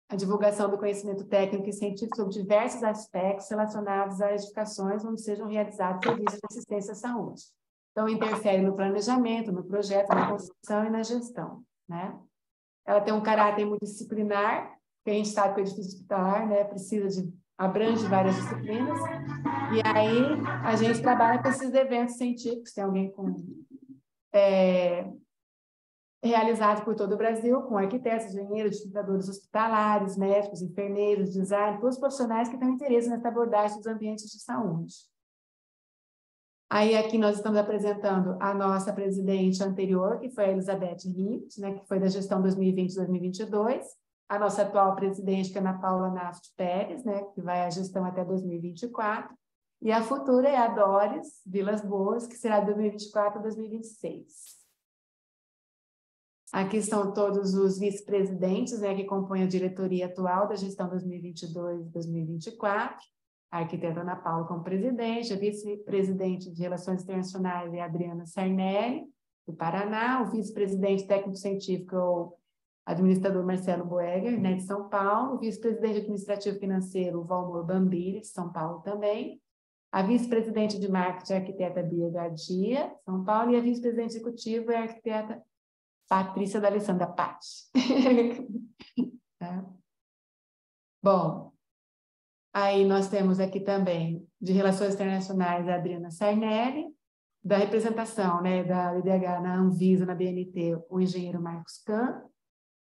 a divulgação do conhecimento técnico e científico sobre diversos aspectos relacionados a edificações onde sejam realizados serviços de assistência à saúde. Então, interfere no planejamento, no projeto, na construção e na gestão, né? Ela tem um caráter multidisciplinar, que a gente sabe que o edifício hospitalar, né, abrange várias disciplinas, e aí a gente trabalha com esses eventos científicos, tem alguém realizados por todo o Brasil, com arquitetos, engenheiros, digitadores hospitalares, médicos, enfermeiros, design, todos os profissionais que têm interesse nessa abordagem dos ambientes de saúde. Aí aqui nós estamos apresentando a nossa presidente anterior, que foi a Elizabeth Ritt, né, que foi da gestão 2020-2022, a nossa atual presidente, que é a Ana Paula Naft Pérez, né, que vai à gestão até 2024, e a futura é a Doris Vilas Boas, que será de 2024 a 2026. Aqui estão todos os vice-presidentes, né, que compõem a diretoria atual da gestão 2022-2024. A arquiteta Ana Paula como presidente, a vice-presidente de Relações Internacionais é a Adriana Sarnelli, do Paraná, o vice-presidente técnico-científico é o administrador Marcelo Boeger, né, de São Paulo, o vice-presidente administrativo financeiro, o Valmor Bambili, de São Paulo também, a vice-presidente de marketing é a arquiteta Bia Gadia, de São Paulo, e a vice-presidente executiva é a arquiteta Patrícia da Alessandra Patti. Tá? Bom, aí nós temos aqui também, de Relações Internacionais, a Adriana Sarnelli, da representação, né, da IDH na Anvisa, na BNT, o engenheiro Marcos Kahn,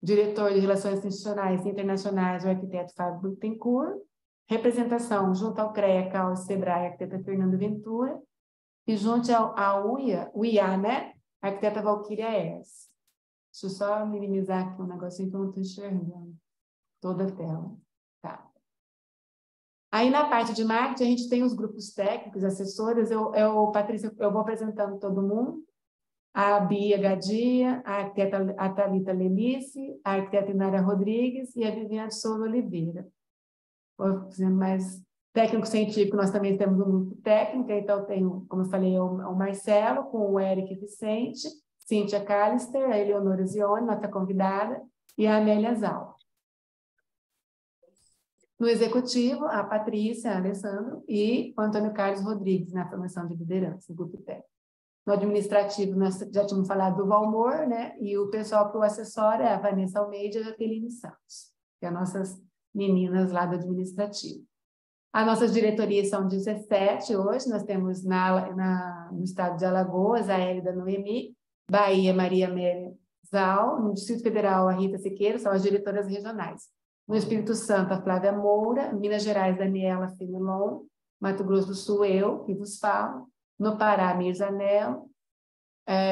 diretor de Relações Institucionais e Internacionais, o arquiteto Fábio Bittencourt, representação junto ao CREA, CAU e SEBRAE, a arquiteta Fernanda Ventura, e junto ao UIA, né, a arquiteta Valquíria Ers. Deixa eu só minimizar aqui um negocinho que eu não estou enxergando toda a tela. Tá. Aí, na parte de marketing, a gente tem os grupos técnicos, assessores. Patrícia, eu vou apresentando todo mundo. A Bia Gadia, a arquiteta Thalita Lelice, a arquiteta Inara Rodrigues e a Viviane Souza Oliveira. Vou dizendo mais técnico-científico, nós também temos um grupo técnico, então tenho, como eu falei, o Marcelo, com o Eric Vicente, Cíntia Callister, a Eleonora Zione, nossa convidada, e a Amélia Zal. No executivo, a Patrícia, a Alessandro e o Antônio Carlos Rodrigues, na formação de liderança, grupo técnico. No administrativo, nós já tínhamos falado do Valmor, né? E o pessoal que o assessora é a Vanessa Almeida e a Jaqueline Santos, que são nossas meninas lá do administrativo. As nossas diretorias são 17 hoje, nós temos no estado de Alagoas, a Hélida Noemi, Bahia, Maria Amélia Zal, no Distrito Federal, a Rita Siqueira, são as diretoras regionais. No Espírito Santo, a Flávia Moura, Minas Gerais, Daniela Fenelon, Mato Grosso do Sul, eu, que vos falo, no Pará, Mirza Nel,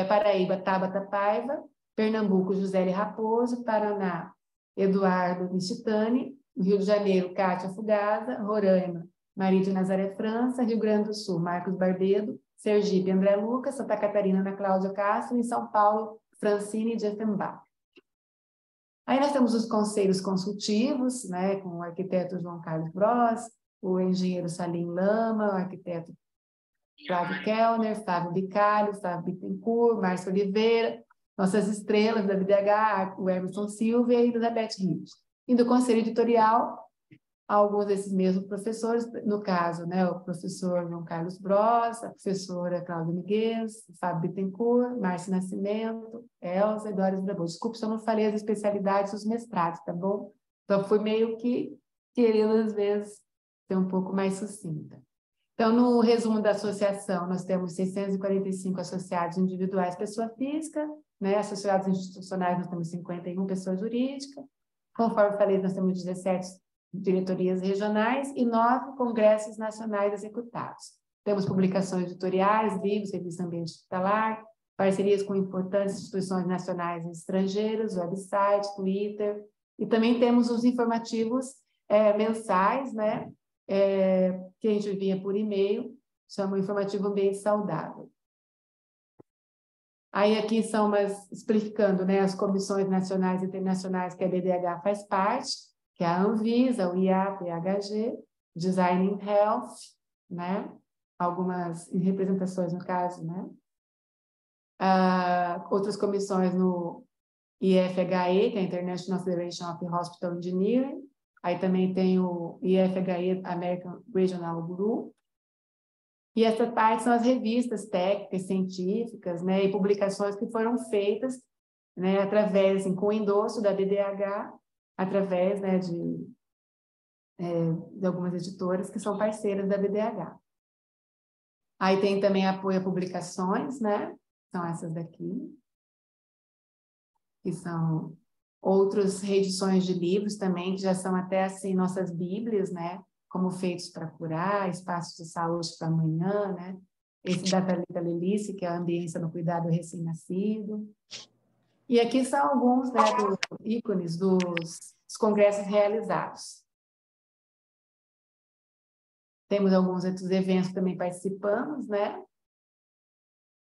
Paraíba, Tabata Paiva, Pernambuco, José Raposo, Paraná, Eduardo Michitani, Rio de Janeiro, Cátia Fugasa, Roraima, Maria de Nazaré França, Rio Grande do Sul, Marcos Barbedo, Sergipe, André Lucas, Santa Catarina, Ana Cláudia Castro, e São Paulo, Francine Jeffenbach. Aí nós temos os conselhos consultivos, né, com o arquiteto João Carlos Bros, o engenheiro Salim Lama, o arquiteto Flávio Kellner, Fábio Bicalho, Fábio Bittencourt, Márcio Oliveira, nossas estrelas da BDH, o Emerson Silva e a Elizabeth Ritt. E do conselho editorial, alguns desses mesmos professores, no caso, né, o professor João Carlos Bros, a professora Cláudia Miguez, Fábio Bittencourt, Márcio Nascimento, Elza e Doris Brabo. Desculpe se eu não falei as especialidades dos mestrados, tá bom? Então, fui meio que querendo, às vezes, ser um pouco mais sucinta. Então, no resumo da associação, nós temos 645 associados individuais, pessoa física, né? Associados institucionais, nós temos 51 pessoas jurídicas. Conforme falei, nós temos 17 diretorias regionais e 9 congressos nacionais executados. Temos publicações editoriais, livros, revista Ambiente Hospitalar, parcerias com importantes instituições nacionais e estrangeiras, website, Twitter, e também temos os informativos mensais, né? Que a gente envia por e-mail, chama o Informativo Ambiente Saudável. Aí aqui são explicando, né, as comissões nacionais e internacionais que a BDH faz parte, que é a Anvisa, o IAP, a PHG, Design in Health, né, algumas representações no caso, né, outras comissões no IFHE, que é a International Federation of Hospital Engineering, aí também tem o IFHE American Regional Group, e essa parte são as revistas técnicas, científicas, né, e publicações que foram feitas, né, através, assim, com o endosso da BDH, através, né, de algumas editoras que são parceiras da BDH. Aí tem também apoio a publicações, né, são essas daqui, que são outras reedições de livros também, que já são até, assim, nossas bíblias, né, como Feitos para Curar, Espaços de Saúde para Amanhã, né, esse da Thalita Lelice, que é a Ambiência no Cuidado do Recém-Nascido. E aqui são alguns, né, ícones dos congressos realizados. Temos alguns outros eventos que também participamos, né?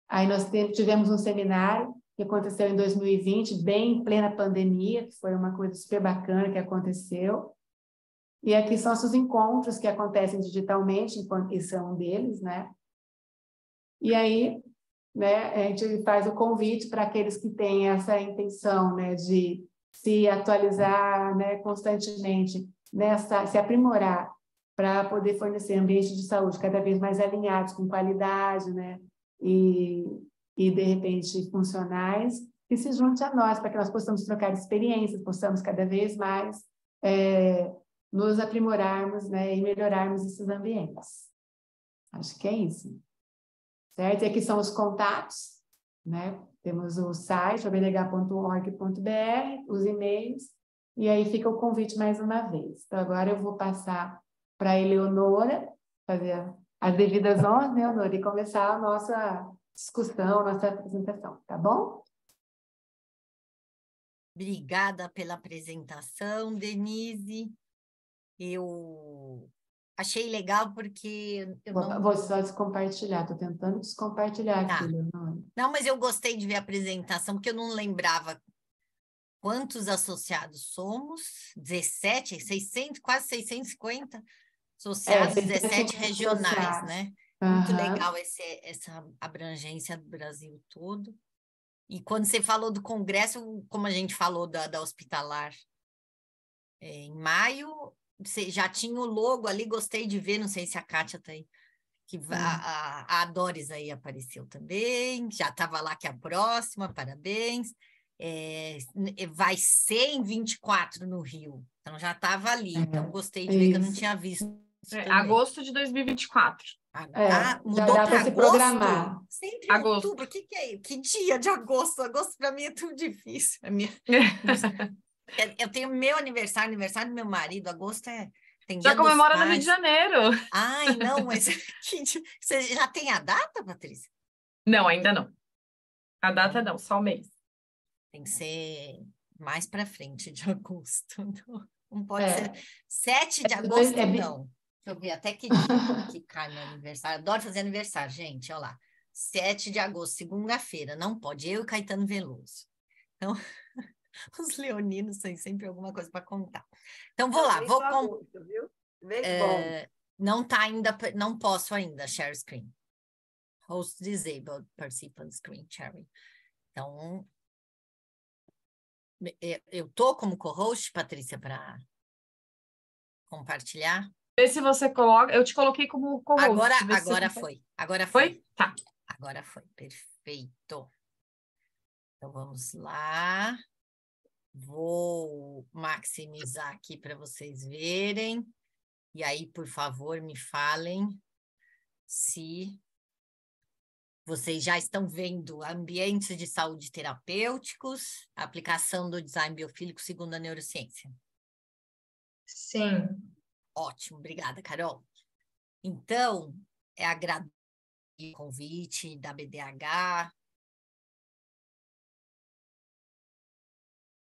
Aí nós tivemos um seminário que aconteceu em 2020, bem em plena pandemia, que foi uma coisa super bacana que aconteceu. E aqui são os encontros que acontecem digitalmente, enquanto isso é um deles, né? E aí, né, a gente faz o convite para aqueles que têm essa intenção, né, de se atualizar, né, constantemente, se aprimorar para poder fornecer ambientes de saúde cada vez mais alinhados com qualidade, né, e de repente funcionais, que se junte a nós para que nós possamos trocar experiências, possamos cada vez mais nos aprimorarmos, né, e melhorarmos esses ambientes. Acho que é isso. Certo? E aqui são os contatos, né? Temos o site, abdh.org.br, os e-mails, e aí fica o convite mais uma vez. Então, agora eu vou passar para a Eleonora, fazer as devidas honras, né, Eleonora, e começar a nossa discussão, a nossa apresentação, tá bom? Obrigada pela apresentação, Denise. Eu achei legal porque eu não... Vou só descompartilhar, estou tentando descompartilhar aqui, Leonora. Não, mas eu gostei de ver a apresentação, porque eu não lembrava quantos associados somos. 17, 600, quase 650 associados, 17 regionais, associados, né? Uhum. Muito legal essa abrangência do Brasil todo. E quando você falou do congresso, como a gente falou da Hospitalar em maio, você já tinha o logo ali, gostei de ver, não sei se a Kátia está aí, que a Doris aí apareceu também, já estava lá que é a próxima, parabéns. Vai ser em 24 no Rio, então já estava ali, então gostei de ver que eu não tinha visto. Agosto de 2024. Mudou para agosto? Programar. Sempre agosto. Outubro, que é? Que dia de agosto? Agosto para mim é tudo difícil. Eu tenho meu aniversário do meu marido, agosto tem já comemora no Rio de Janeiro. Ai, não, mas você já tem a data, Patrícia? Não, ainda não. A data não, só o mês. Tem que ser mais para frente de agosto. Não pode ser 7 de agosto, não. Deixa eu ver até que dia que cai meu aniversário. Adoro fazer aniversário, gente, olha lá. 7 de agosto, segunda-feira. Não pode, eu e Caetano Veloso. Então, os leoninos têm sempre alguma coisa para contar. Então, vou lá. Agosto, viu? Não tá ainda, não posso ainda share screen. Host disabled, participant screen sharing. Então, eu tô como co-host, Patrícia, para compartilhar? Vê se você coloca. Eu te coloquei como co-host. Agora foi. Agora foi. Foi? Tá. Agora foi. Perfeito. Então, vamos lá. Vou maximizar aqui para vocês verem. E aí, por favor, me falem se vocês já estão vendo ambientes de saúde terapêuticos, aplicação do design biofílico segundo a neurociência. Sim. Ótimo, obrigada, Carol. Então, agradeço o convite da BDH.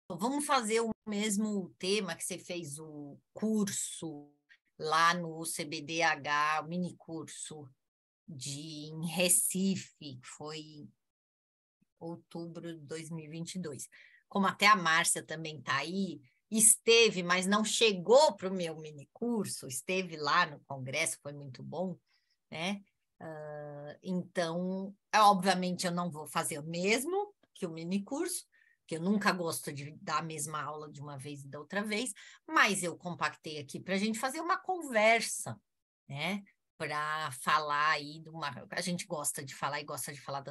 Vamos fazer o mesmo tema que você fez o curso lá no CBDH, o mini curso em Recife, que foi em outubro de 2022. Como até a Márcia também está aí, esteve, mas não chegou para o meu mini curso, esteve lá no congresso, foi muito bom, né? Então, obviamente, eu não vou fazer o mesmo que o mini curso, porque eu nunca gosto de dar a mesma aula de uma vez e da outra vez, mas eu compactei aqui para a gente fazer uma conversa, né? Para falar aí de uma... A gente gosta de falar e gosta de falar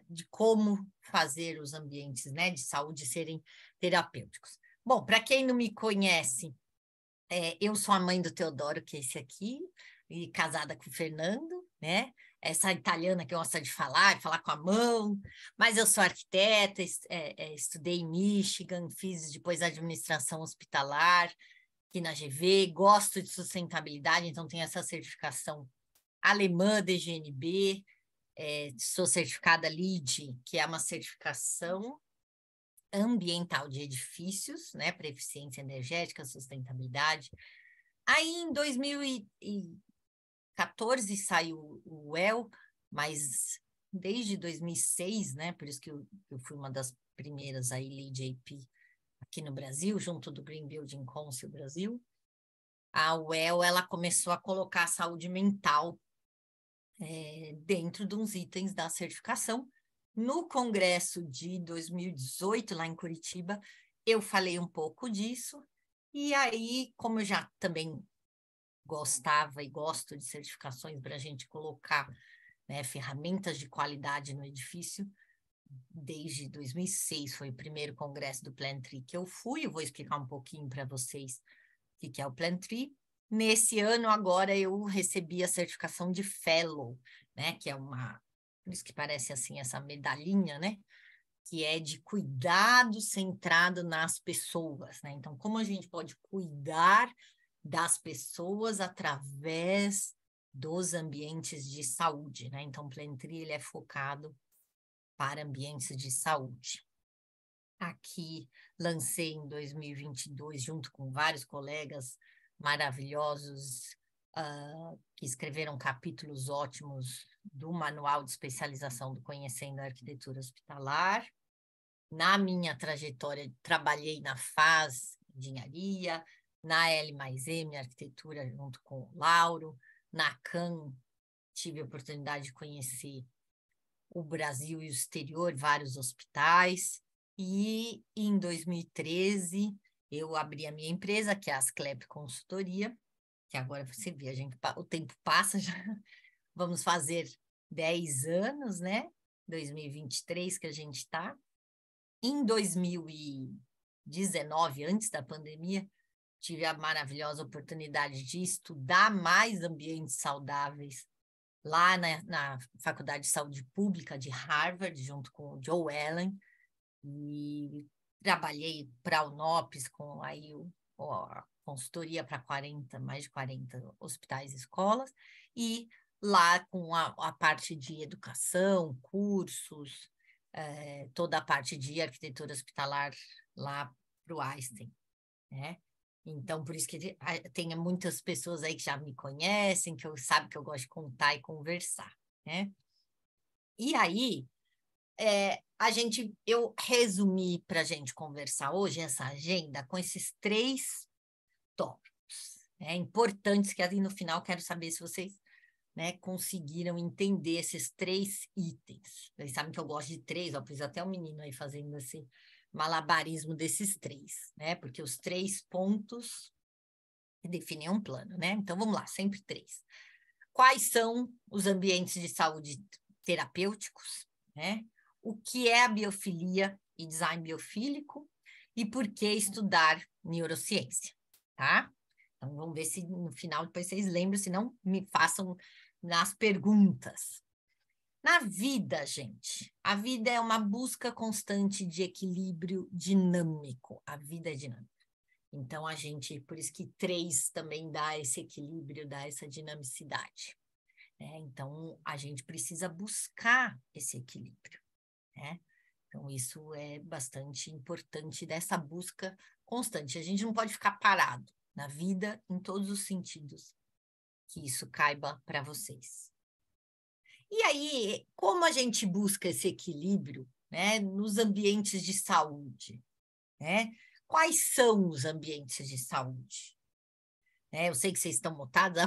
de como fazer os ambientes, né, de saúde serem terapêuticos. Bom, para quem não me conhece, eu sou a mãe do Teodoro, que é esse aqui, e casada com o Fernando, né? Essa italiana que gosta de falar com a mão, mas eu sou arquiteta, estudei em Michigan, fiz depois administração hospitalar aqui na GV, gosto de sustentabilidade, então tenho essa certificação alemã da GNB, sou certificada LEED, que é uma certificação ambiental de edifícios, né, para eficiência energética, sustentabilidade. Aí, em 2014, saiu o WELL, mas desde 2006, né, por isso que eu fui uma das primeiras aí, LEED AP, aqui no Brasil, junto do Green Building Council Brasil. A WELL, ela começou a colocar a saúde mental dentro de uns itens da certificação. No congresso de 2018, lá em Curitiba, eu falei um pouco disso, e aí, como eu já também gostava e gosto de certificações para a gente colocar, né, ferramentas de qualidade no edifício, desde 2006 foi o primeiro congresso do Plantree que eu fui, eu vou explicar um pouquinho para vocês o que é o Plantree. Nesse ano, agora, eu recebi a certificação de Fellow, né, que é uma... Por isso que parece assim essa medalhinha, né? Que é de cuidado centrado nas pessoas, né? Então, como a gente pode cuidar das pessoas através dos ambientes de saúde, né? Então, o Plantree, ele é focado para ambientes de saúde. Aqui, lancei em 2022, junto com vários colegas maravilhosos, que escreveram capítulos ótimos do Manual de Especialização do Conhecendo a Arquitetura Hospitalar. Na minha trajetória, trabalhei na FAS, Engenharia, na L+M, Arquitetura, junto com o Lauro, na CAM, tive a oportunidade de conhecer o Brasil e o exterior, vários hospitais, e em 2013 eu abri a minha empresa, que é a Asclep Consultoria, que agora você vê, o tempo passa, já vamos fazer 10 anos, né? 2023 que a gente está. Em 2019, antes da pandemia, tive a maravilhosa oportunidade de estudar mais ambientes saudáveis lá na Faculdade de Saúde Pública de Harvard, junto com o Joe Allen, e trabalhei para a UNOPS com aí a consultoria para mais de 40 hospitais e escolas, e lá com a parte de educação, cursos, toda a parte de arquitetura hospitalar lá para o Einstein, né? Então, por isso que tem muitas pessoas aí que já me conhecem, sabem que eu gosto de contar e conversar, né? E aí, eu resumi para a gente conversar hoje essa agenda com esses 3 tópicos, né, importantes, que ali no final quero saber se vocês, né, conseguiram entender esses 3 itens. Vocês sabem que eu gosto de 3, ó, pus até um menino aí fazendo esse malabarismo desses 3, né, porque os 3 pontos definem um plano, né? Então, vamos lá, sempre 3. Quais são os ambientes de saúde terapêuticos, né? O que é a biofilia e design biofílico e por que estudar neurociência, tá? Então, vamos ver se no final depois vocês lembram, se não, me façam nas perguntas. Na vida, gente, a vida é uma busca constante de equilíbrio dinâmico. A vida é dinâmica. Então, por isso que 3 também dá esse equilíbrio, dá essa dinamicidade. Então, a gente precisa buscar esse equilíbrio, né? Então, isso é bastante importante dessa busca constante. A gente não pode ficar parado na vida em todos os sentidos que isso caiba para vocês. E aí, como a gente busca esse equilíbrio, né, nos ambientes de saúde, né? Quais são os ambientes de saúde? Eu sei que vocês estão mutados,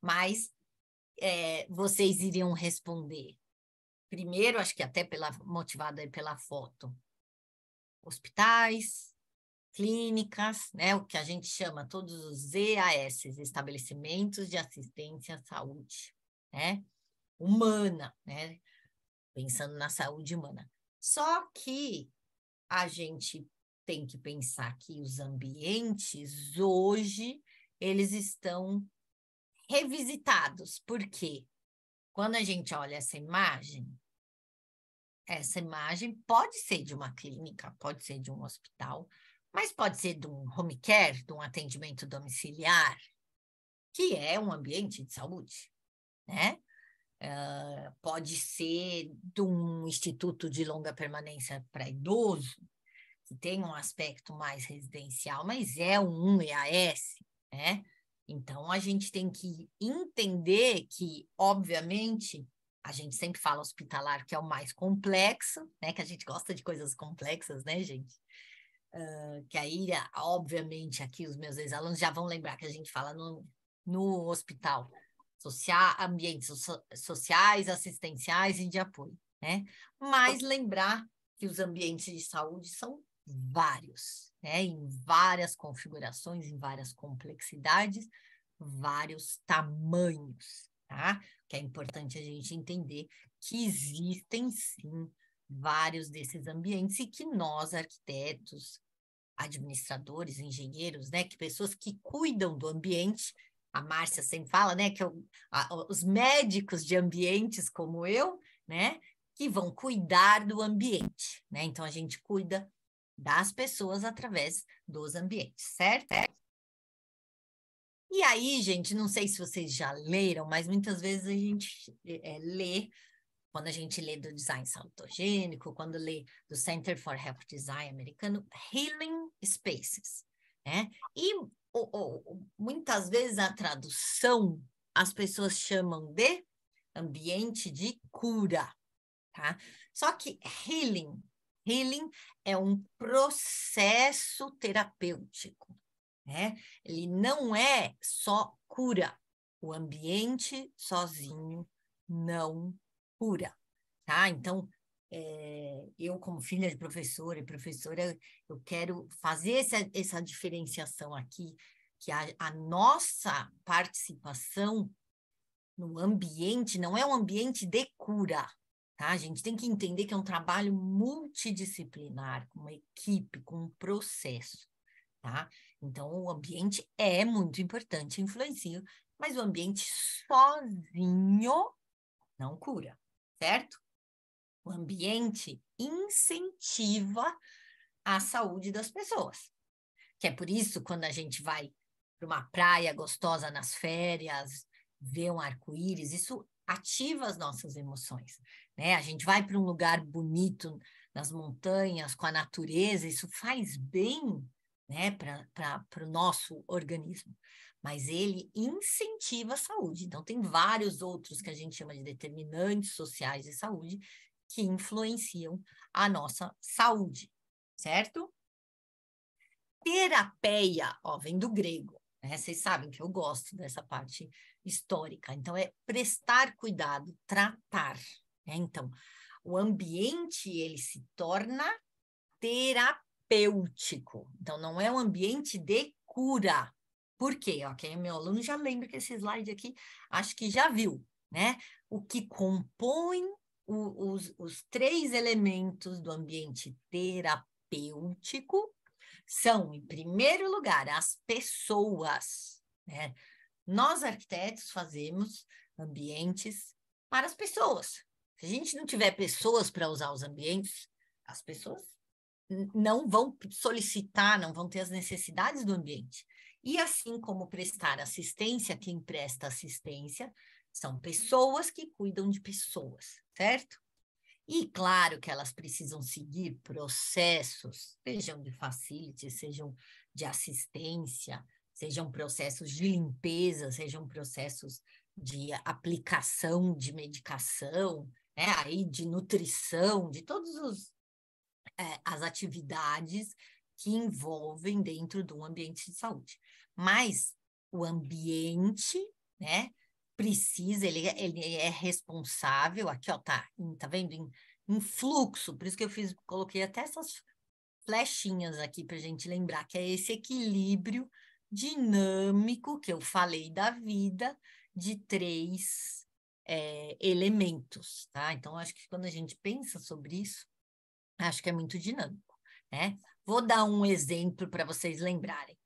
mas vocês iriam responder. Primeiro, acho que até motivado aí pela foto, hospitais, clínicas, né? O que a gente chama todos os EAS, estabelecimentos de assistência à saúde, né? Humana, né? Pensando na saúde humana. Só que a gente tem que pensar que os ambientes hoje eles estão revisitados. Por quê? Quando a gente olha essa imagem pode ser de uma clínica, pode ser de um hospital, mas pode ser de um home care, de um atendimento domiciliar, que é um ambiente de saúde, né? Pode ser de um instituto de longa permanência para idoso, que tem um aspecto mais residencial, mas é um EAS, né? Então, a gente tem que entender que, obviamente, a gente sempre fala hospitalar, que é o mais complexo, né? Que a gente gosta de coisas complexas, né, gente? Que aí, obviamente, aqui os meus ex-alunos já vão lembrar que a gente fala no hospital, ambientes sociais, assistenciais e de apoio, né? Mas lembrar que os ambientes de saúde são vários, né? Em várias configurações, em várias complexidades, vários tamanhos, tá? Que é importante a gente entender que existem, sim, vários desses ambientes e que nós, arquitetos, administradores, engenheiros, né, que pessoas que cuidam do ambiente, a Márcia sempre fala, né, que os médicos de ambientes como eu, né, que vão cuidar do ambiente, né? Então, a gente cuida das pessoas através dos ambientes, certo? E aí, gente, não sei se vocês já leram, mas muitas vezes a gente lê, quando a gente lê do design salutogênico, quando lê do Center for Health Design americano, Healing Spaces, né? E muitas vezes a tradução as pessoas chamam de ambiente de cura, tá? Só que healing é um processo terapêutico, né? Ele não é só cura. O ambiente sozinho não cura, tá? Então, eu como filha de professora e professora, eu quero fazer essa diferenciação aqui, que a nossa participação no ambiente não é um ambiente de cura, tá? A gente tem que entender que é um trabalho multidisciplinar, com uma equipe, com um processo, tá? Então, o ambiente é muito importante, influencia, mas o ambiente sozinho não cura, certo? O ambiente incentiva a saúde das pessoas. Que é por isso, quando a gente vai para uma praia gostosa nas férias, ver um arco-íris, isso ativa as nossas emoções, né? A gente vai para um lugar bonito nas montanhas, com a natureza, isso faz bem, né, para o nosso organismo. Mas ele incentiva a saúde. Então, tem vários outros que a gente chama de determinantes sociais de saúde que influenciam a nossa saúde, certo? Terapeia, ó, vem do grego, né? Vocês sabem que eu gosto dessa parte histórica. Então, é prestar cuidado, tratar, né? Então, o ambiente, ele se torna terapêutico. Então, não é um ambiente de cura. Por quê? Ó, quem é meu aluno já lembra que esse slide aqui, acho que já viu, né? O que compõe os três elementos do ambiente terapêutico são, em primeiro lugar, as pessoas, né? Nós, arquitetos, fazemos ambientes para as pessoas. Se a gente não tiver pessoas para usar os ambientes, as pessoas não vão solicitar, não vão ter as necessidades do ambiente. E assim como prestar assistência, quem presta assistência são pessoas que cuidam de pessoas, certo? E claro que elas precisam seguir processos, sejam de facility, sejam de assistência, sejam processos de limpeza, sejam processos de aplicação de medicação, né? Aí de nutrição, de todas as atividades que envolvem dentro de um ambiente de saúde. Mas o ambiente, né, precisa, ele é responsável, aqui, ó, tá vendo? Em fluxo, por isso que coloquei até essas flechinhas aqui para a gente lembrar, que é esse equilíbrio dinâmico que eu falei da vida, de 3 elementos, tá? Então, acho que quando a gente pensa sobre isso, acho que é muito dinâmico, né? Vou dar um exemplo para vocês lembrarem.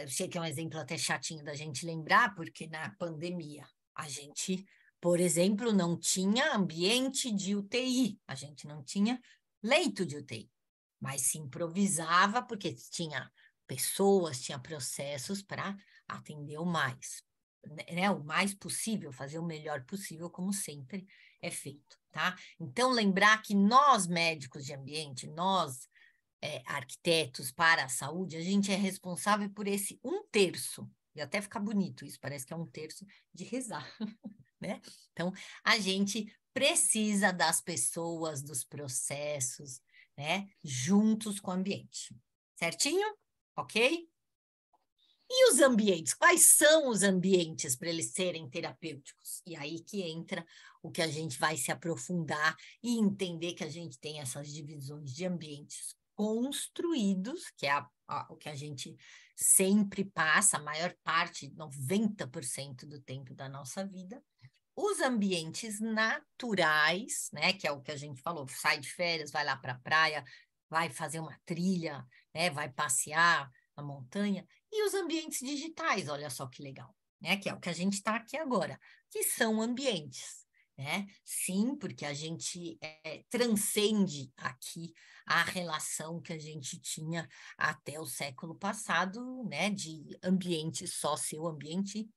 Eu sei que é um exemplo até chatinho da gente lembrar, porque na pandemia a gente, por exemplo, não tinha ambiente de UTI, a gente não tinha leito de UTI, mas se improvisava porque tinha pessoas, tinha processos para atender o mais possível, fazer o melhor possível, como sempre é feito, tá? Então, lembrar que nós, médicos de ambiente, nós, arquitetos para a saúde, a gente é responsável por esse 1/3, e até fica bonito isso, parece que é 1/3 de rezar, né? Então, a gente precisa das pessoas, dos processos, né? Juntos com o ambiente, certinho? Ok? E os ambientes? Quais são os ambientes para eles serem terapêuticos? E aí que entra o que a gente vai se aprofundar e entender que a gente tem essas divisões de ambientes construídos, que é o que a gente sempre passa, a maior parte, 90% do tempo da nossa vida. Os ambientes naturais, né, que é o que a gente falou, sai de férias, vai lá para a praia, vai fazer uma trilha, né, vai passear na montanha, e os ambientes digitais, olha só que legal, né, que é o que a gente está aqui agora, que são ambientes, né? Sim, porque a gente transcende aqui a relação que a gente tinha até o século passado, né, de ambiente só seu ambiente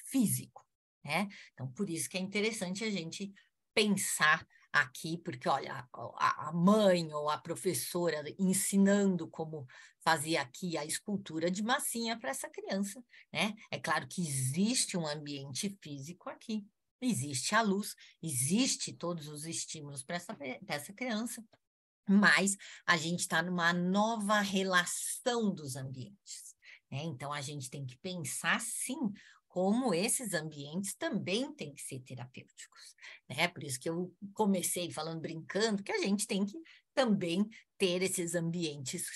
físico, né? Então, por isso que é interessante a gente pensar aqui, porque, olha, a mãe ou a professora ensinando como fazer aqui a escultura de massinha para essa criança, né? É claro que existe um ambiente físico aqui, existe a luz, existe todos os estímulos para essa criança, mas a gente está numa nova relação dos ambientes, né? Então, a gente tem que pensar, sim, como esses ambientes também têm que ser terapêuticos, né? Por isso que eu comecei falando, brincando, que a gente tem que também ter esses ambientes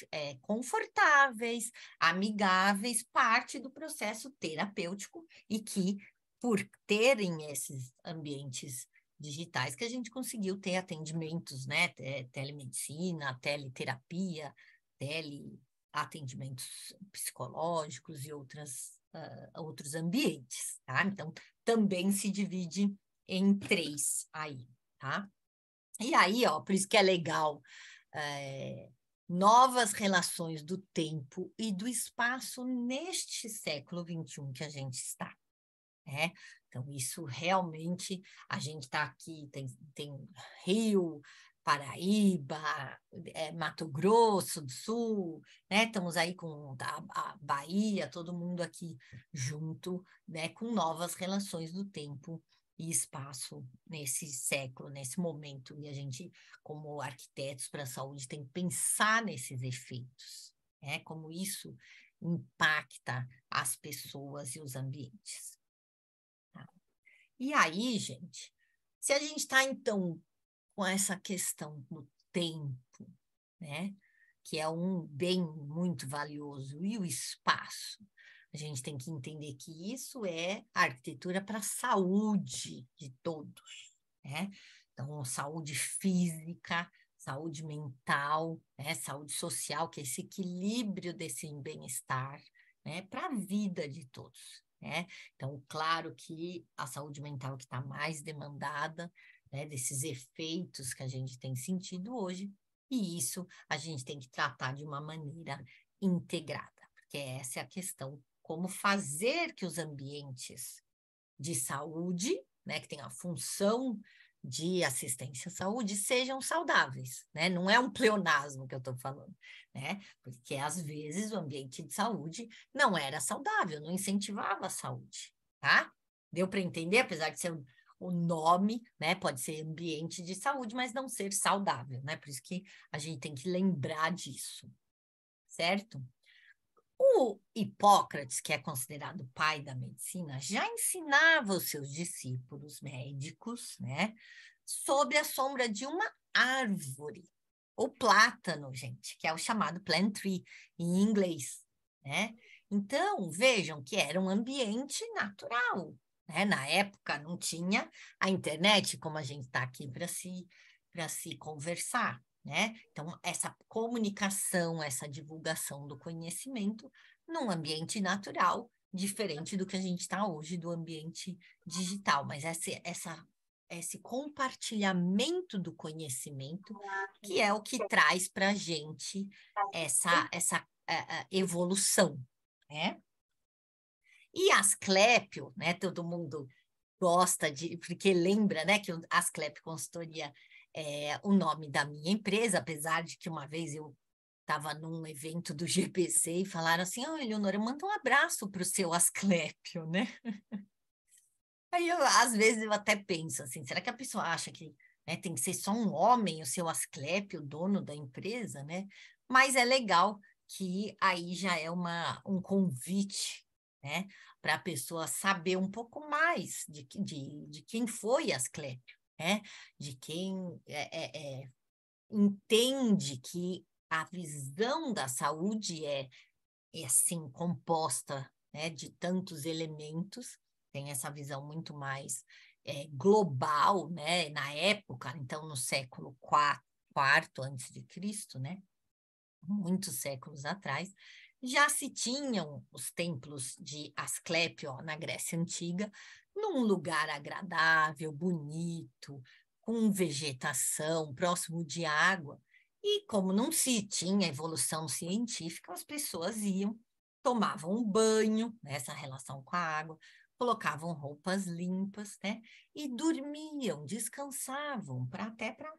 confortáveis, amigáveis, parte do processo terapêutico, e que, por terem esses ambientes digitais, que a gente conseguiu ter atendimentos, né? Telemedicina, teleterapia, teleatendimentos psicológicos e outros ambientes, tá? Então, também se divide em 3 aí, tá? E aí, ó, por isso que é legal, novas relações do tempo e do espaço neste século XXI que a gente está, né? Então, isso realmente, a gente está aqui, tem Rio, Paraíba, Mato Grosso do Sul, né? Estamos aí com a Bahia, todo mundo aqui junto, né? Com novas relações do tempo e espaço nesse século, nesse momento. E a gente, como arquitetos para a saúde, tem que pensar nesses efeitos, né? Como isso impacta as pessoas e os ambientes. E aí, gente, se a gente está, então, com essa questão do tempo, né, que é um bem muito valioso, e o espaço, a gente tem que entender que isso é arquitetura para a saúde de todos, né? Então, saúde física, saúde mental, né, saúde social, que é esse equilíbrio desse bem-estar, né, para a vida de todos, né? Então, claro que a saúde mental que está mais demandada, né, desses efeitos que a gente tem sentido hoje, e isso a gente tem que tratar de uma maneira integrada, porque essa é a questão, como fazer que os ambientes de saúde, né, que tem a função de assistência à saúde, sejam saudáveis, né? Não é um pleonasmo que eu estou falando, né? Porque às vezes o ambiente de saúde não era saudável, não incentivava a saúde, tá? Deu para entender? Apesar de ser o nome, né? Pode ser ambiente de saúde, mas não ser saudável, né? Por isso que a gente tem que lembrar disso, certo? O Hipócrates, que é considerado o pai da medicina, já ensinava os seus discípulos médicos, né, sob a sombra de uma árvore, ou plátano, gente, que é o chamado plant tree em inglês, né? Então, vejam que era um ambiente natural, né? Na época não tinha a internet, como a gente está aqui para se conversar, né? Então, essa comunicação, essa divulgação do conhecimento num ambiente natural, diferente do que a gente está hoje do ambiente digital, mas esse compartilhamento do conhecimento que é o que traz para a gente essa evolução, né? E Asclépio, né? Todo mundo gosta porque lembra, né, que Asclépio Consultoria é o nome da minha empresa, apesar de que uma vez eu estava num evento do GPC e falaram assim, Eleonora, manda um abraço para o seu Asclépio, né? Aí, às vezes, eu até penso assim, será que a pessoa acha que, né, tem que ser só um homem, o seu Asclépio, o dono da empresa, né? Mas é legal que aí já é um convite, né, para a pessoa saber um pouco mais de quem foi Asclépio, né? De quem entende que a visão da saúde é assim, composta, né, de tantos elementos, tem essa visão muito mais global, né, na época, então no século IV antes de Cristo, né, muitos séculos atrás, já se tinham os templos de Asclépio na Grécia Antiga, num lugar agradável, bonito, com vegetação, próximo de água. E como não se tinha evolução científica, as pessoas iam, tomavam um banho, nessa relação com a água, colocavam roupas limpas, né? E dormiam, descansavam, até para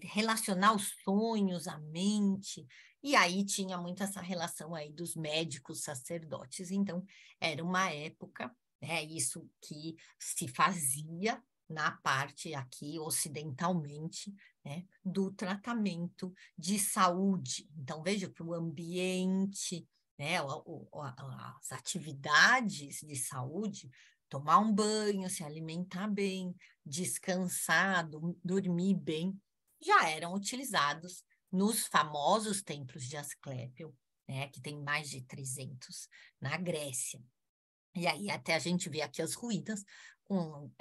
relacionar os sonhos, a mente, e aí tinha muito essa relação aí dos médicos sacerdotes, então era uma época, né, isso que se fazia na parte aqui ocidentalmente, né, do tratamento de saúde. Então veja que o ambiente, né, as atividades de saúde, tomar um banho, se alimentar bem, descansar, dormir bem, já eram utilizados nos famosos templos de Asclépio, né, que tem mais de 300 na Grécia. E aí até a gente vê aqui as ruínas com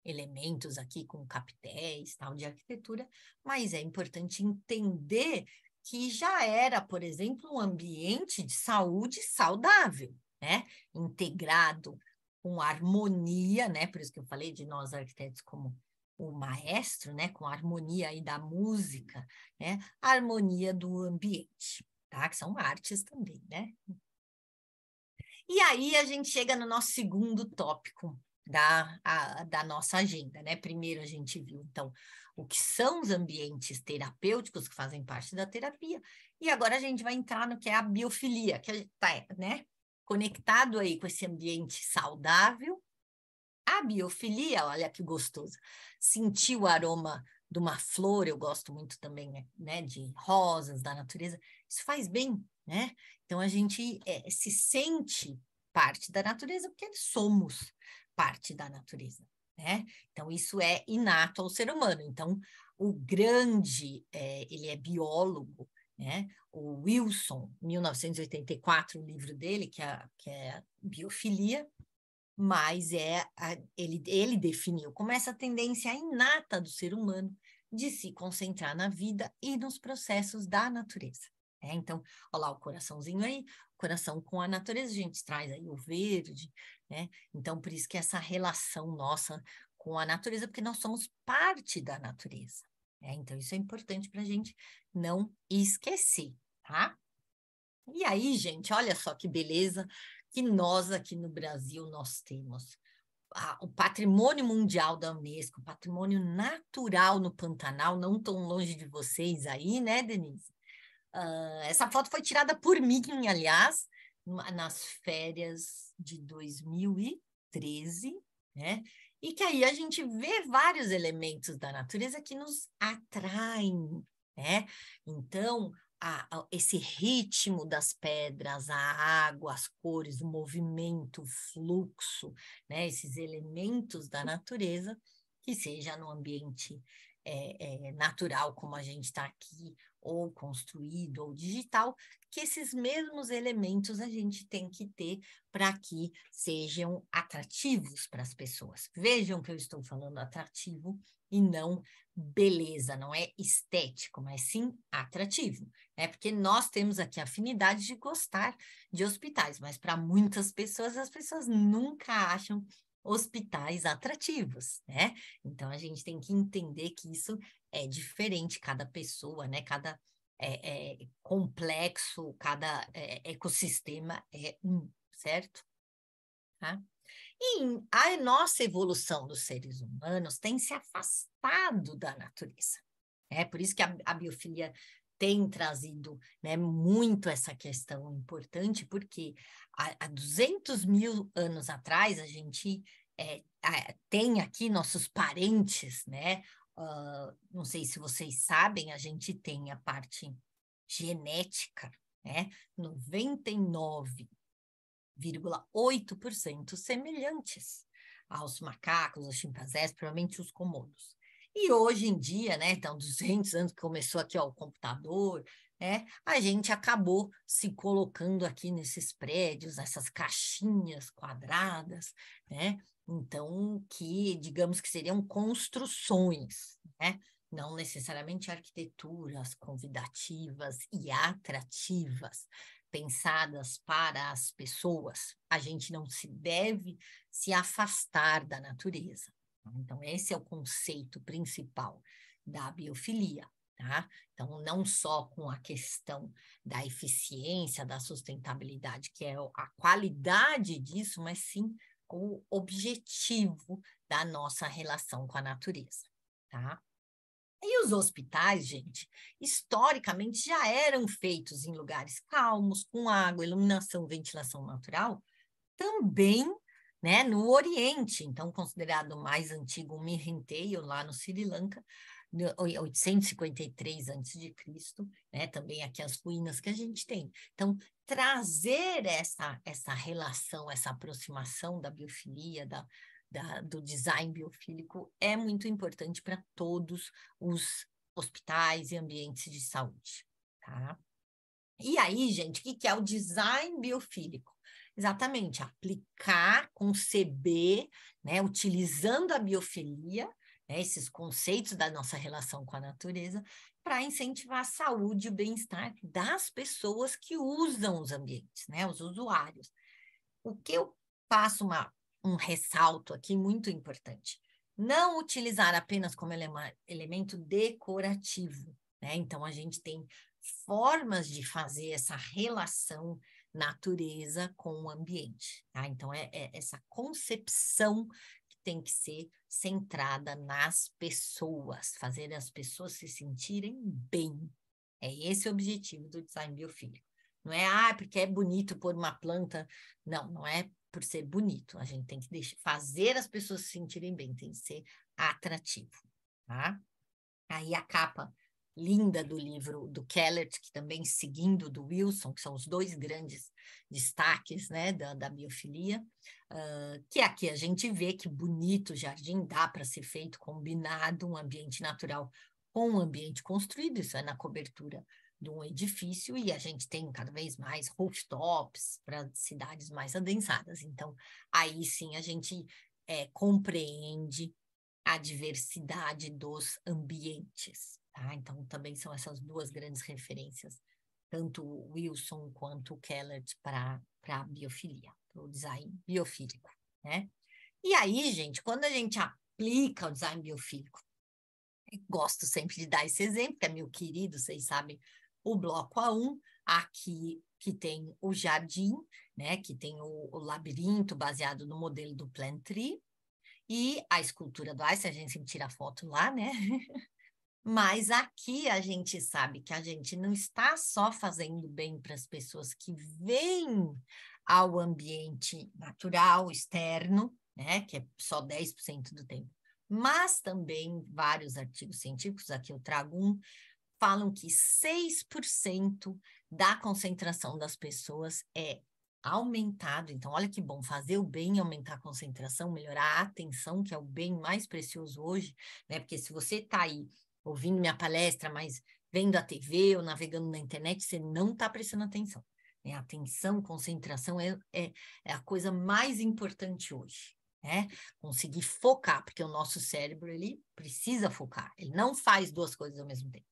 elementos aqui, com capitéis, tal, de arquitetura, mas é importante entender que já era, por exemplo, um ambiente de saúde saudável, né, integrado com harmonia, né, por isso que eu falei de nós arquitetos como o maestro, né, com a harmonia aí da música, né, a harmonia do ambiente, tá? Que são artes também, né? E aí a gente chega no nosso segundo tópico da nossa agenda, né? Primeiro a gente viu, então, o que são os ambientes terapêuticos que fazem parte da terapia, e agora a gente vai entrar no que é a biofilia, que está, né, conectado aí com esse ambiente saudável. A biofilia, olha que gostoso. Sentir o aroma de uma flor, eu gosto muito também, né, de rosas, da natureza. Isso faz bem, né? Então, a gente se sente parte da natureza porque somos parte da natureza, né? Então, isso é inato ao ser humano. Então, o grande, ele é biólogo, né? O Wilson, 1984, o livro dele, que é Biofilia, mas ele definiu como essa tendência inata do ser humano de se concentrar na vida e nos processos da natureza. Então, olha lá o coraçãozinho aí, coração com a natureza, a gente traz aí o verde, né? Então, por isso que essa relação nossa com a natureza, porque nós somos parte da natureza. Então, isso é importante para a gente não esquecer, tá? E aí, gente, olha só que beleza que nós aqui no Brasil nós temos o patrimônio mundial da Unesco, patrimônio natural no Pantanal, não tão longe de vocês aí, né, Denise? Essa foto foi tirada por mim, aliás, nas férias de 2013, né? E que aí a gente vê vários elementos da natureza que nos atraem, né? Então, esse ritmo das pedras, a água, as cores, o movimento, o fluxo, né? Esses elementos da natureza, que seja no ambiente natural, como a gente está aqui, ou construído, ou digital, que esses mesmos elementos a gente tem que ter para que sejam atrativos para as pessoas. Vejam que eu estou falando atrativo e não beleza, não é estético, mas sim atrativo, né? Porque nós temos aqui a afinidade de gostar de hospitais, mas para muitas pessoas, as pessoas nunca acham hospitais atrativos, né? Então, a gente tem que entender que isso é diferente, cada pessoa, né? Cada complexo, cada ecossistema é certo? Tá? E a nossa evolução dos seres humanos tem se afastado da natureza. É por isso que a biofilia tem trazido, né, muito essa questão importante, porque há 200 mil anos atrás a gente tem aqui nossos parentes, né? Não sei se vocês sabem, a gente tem a parte genética, né? 99,8% semelhantes aos macacos, aos chimpanzés, provavelmente os comodos. E hoje em dia, né, então 200 anos que começou aqui ó, o computador, né, a gente acabou se colocando aqui nesses prédios, essas caixinhas quadradas, né, então que digamos que seriam construções, né, não necessariamente arquiteturas convidativas e atrativas, pensadas para as pessoas. A gente não se deve se afastar da natureza. Então, esse é o conceito principal da biofilia, tá? Então, não só com a questão da eficiência, da sustentabilidade, que é a qualidade disso, mas sim o objetivo da nossa relação com a natureza, tá? E os hospitais, gente, historicamente já eram feitos em lugares calmos, com água, iluminação, ventilação natural, também, né, no Oriente, então considerado o mais antigo, o Mirinteio, lá no Sri Lanka, 853 a.C., né, também aqui as ruínas que a gente tem. Então, trazer essa relação, essa aproximação da biofilia, do design biofílico é muito importante para todos os hospitais e ambientes de saúde, tá? E aí, gente, o que é o design biofílico? Exatamente, aplicar, conceber, né, utilizando a biofilia, né, esses conceitos da nossa relação com a natureza, para incentivar a saúde e o bem-estar das pessoas que usam os ambientes, né, os usuários. O que eu faço um ressalto aqui muito importante. Não utilizar apenas como elemento decorativo, né? Então, a gente tem formas de fazer essa relação natureza com o ambiente, tá? Então, é essa concepção que tem que ser centrada nas pessoas, fazer as pessoas se sentirem bem. É esse o objetivo do design biofílico. Não é, porque é bonito pôr uma planta. Não, não é por ser bonito. A gente tem que fazer as pessoas se sentirem bem, tem que ser atrativo, tá? Aí a capa linda do livro do Kellert, que também seguindo do Wilson, que são os dois grandes destaques, né, da biofilia, que aqui a gente vê que bonito o jardim dá para ser feito combinado, um ambiente natural com um ambiente construído, isso é na cobertura de um edifício, e a gente tem cada vez mais rooftops para cidades mais adensadas. Então, aí sim a gente compreende a diversidade dos ambientes, tá? Então, também são essas duas grandes referências, tanto o Wilson quanto o Kellert para a biofilia, para o design biofílico, né? E aí, gente, quando a gente aplica o design biofílico, gosto sempre de dar esse exemplo, que é meu querido, vocês sabem, o bloco A1, aqui que tem o jardim, né, que tem o labirinto baseado no modelo do Plant Tree, e a escultura do Einstein, a gente sempre tira foto lá, né? Mas aqui a gente sabe que a gente não está só fazendo bem para as pessoas que vêm ao ambiente natural, externo, né, que é só 10% do tempo, mas também vários artigos científicos, aqui eu trago um, falam que 6% da concentração das pessoas é aumentado. Então, olha que bom, fazer o bem, aumentar a concentração, melhorar a atenção, que é o bem mais precioso hoje, né? Porque se você está aí ouvindo minha palestra, mas vendo a TV ou navegando na internet, você não está prestando atenção. Né? Atenção, concentração é a coisa mais importante hoje, né? Conseguir focar, porque o nosso cérebro, ele precisa focar, ele não faz duas coisas ao mesmo tempo,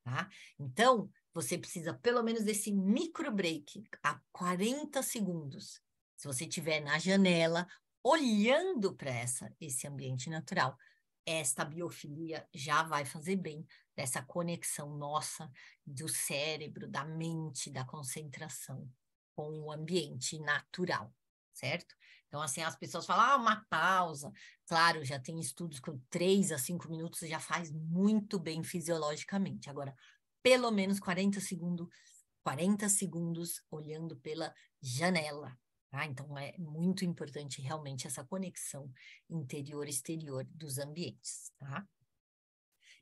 tá? Então, você precisa pelo menos desse micro break a 40 segundos. Se você estiver na janela, olhando para esse ambiente natural, esta biofilia já vai fazer bem dessa conexão nossa do cérebro, da mente, da concentração com o ambiente natural, certo? Então, assim, as pessoas falam, uma pausa. Claro, já tem estudos com 3 a 5 minutos, já faz muito bem fisiologicamente. Agora, pelo menos 40 segundos olhando pela janela. Tá? Então, é muito importante realmente essa conexão interior-exterior dos ambientes. Tá?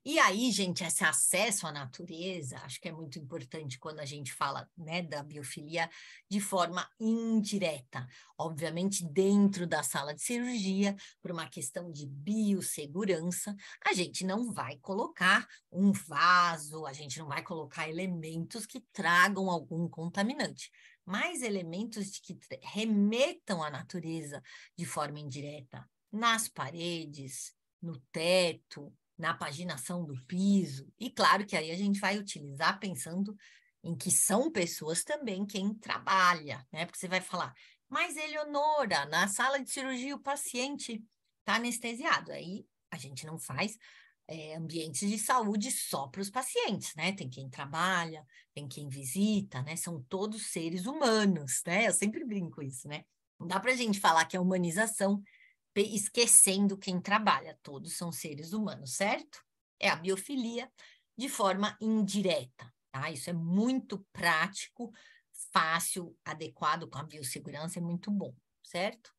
E aí, gente, esse acesso à natureza, acho que é muito importante quando a gente fala, né, da biofilia de forma indireta. Obviamente, dentro da sala de cirurgia, por uma questão de biossegurança, a gente não vai colocar um vaso, a gente não vai colocar elementos que tragam algum contaminante, mas elementos que remetam à natureza de forma indireta, nas paredes, no teto, na paginação do piso, e claro que aí a gente vai utilizar pensando em que são pessoas também quem trabalha, né? Porque você vai falar, mas Eleonora, na sala de cirurgia o paciente está anestesiado, aí a gente não faz ambientes de saúde só para os pacientes, né? Tem quem trabalha, tem quem visita, né? São todos seres humanos, né? Eu sempre brinco isso, né? Não dá para a gente falar que é humanização esquecendo quem trabalha, todos são seres humanos, certo? É a biofilia de forma indireta, tá? Isso é muito prático, fácil, adequado com a biossegurança, é muito bom, certo?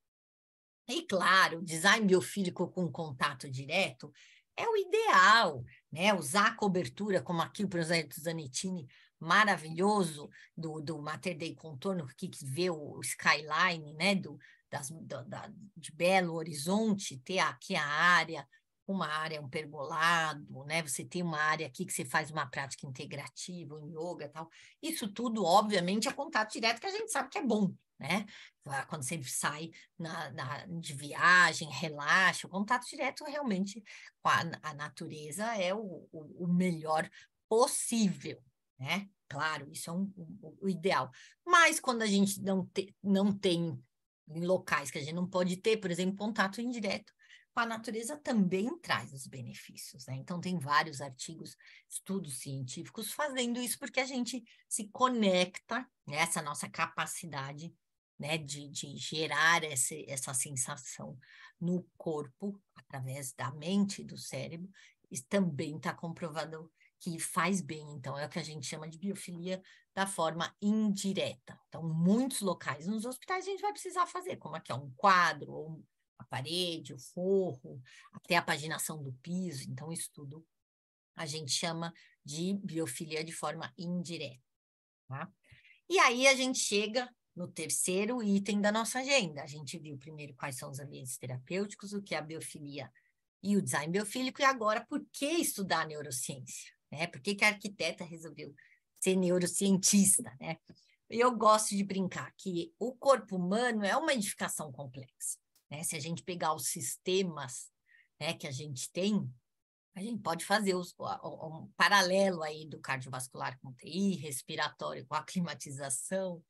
E claro, o design biofílico com contato direto é o ideal, né? Usar a cobertura, como aqui o projeto Zanettini, maravilhoso, do Mater Dei Contorno, que vê o skyline, né? De Belo Horizonte, ter aqui a área, uma área, um pergolado, né? Você tem uma área aqui que você faz uma prática integrativa, um yoga e tal. Isso tudo, obviamente, é contato direto, que a gente sabe que é bom, né? Quando você sai de viagem, relaxa, o contato direto realmente com a natureza é o melhor possível, né? Claro, isso é o ideal. Mas quando a gente não tem em locais que a gente não pode ter, por exemplo, contato indireto com a natureza também traz os benefícios, né? Então, tem vários artigos, estudos científicos fazendo isso porque a gente se conecta, né? Essa nossa capacidade, né, de gerar essa sensação no corpo, através da mente e do cérebro, e também está comprovado que faz bem. Então, é o que a gente chama de biofilia da forma indireta. Então, muitos locais nos hospitais a gente vai precisar fazer, como aqui, um quadro, ou a parede, o forro, até a paginação do piso. Então, isso tudo a gente chama de biofilia de forma indireta, tá? E aí a gente chega no terceiro item da nossa agenda. A gente viu primeiro quais são os ambientes terapêuticos, o que é a biofilia e o design biofílico, e agora por que estudar neurociência? Né? Por que a arquiteta resolveu ser neurocientista? Né? Eu gosto de brincar que o corpo humano é uma edificação complexa. Né? Se a gente pegar os sistemas, né, que a gente tem, a gente pode fazer um paralelo aí do cardiovascular com TI, respiratório com a climatização,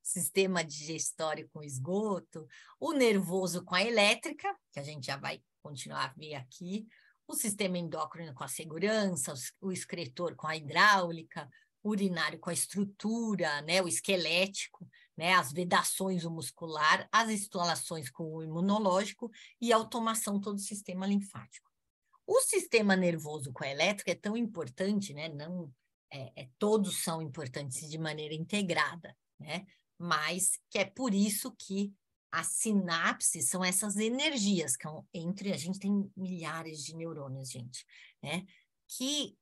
sistema digestório com esgoto, o nervoso com a elétrica, que a gente já vai continuar a ver aqui, o sistema endócrino com a segurança, o excretor com a hidráulica, o urinário com a estrutura, né, o esquelético, né, as vedações, o muscular, as instalações com o imunológico e a automação, todo o sistema linfático. O sistema nervoso com a elétrica é tão importante, né? Não, todos são importantes de maneira integrada, né? Mas que é por isso que as sinapses são essas energias que entre a gente tem milhares de neurônios, gente, né? Que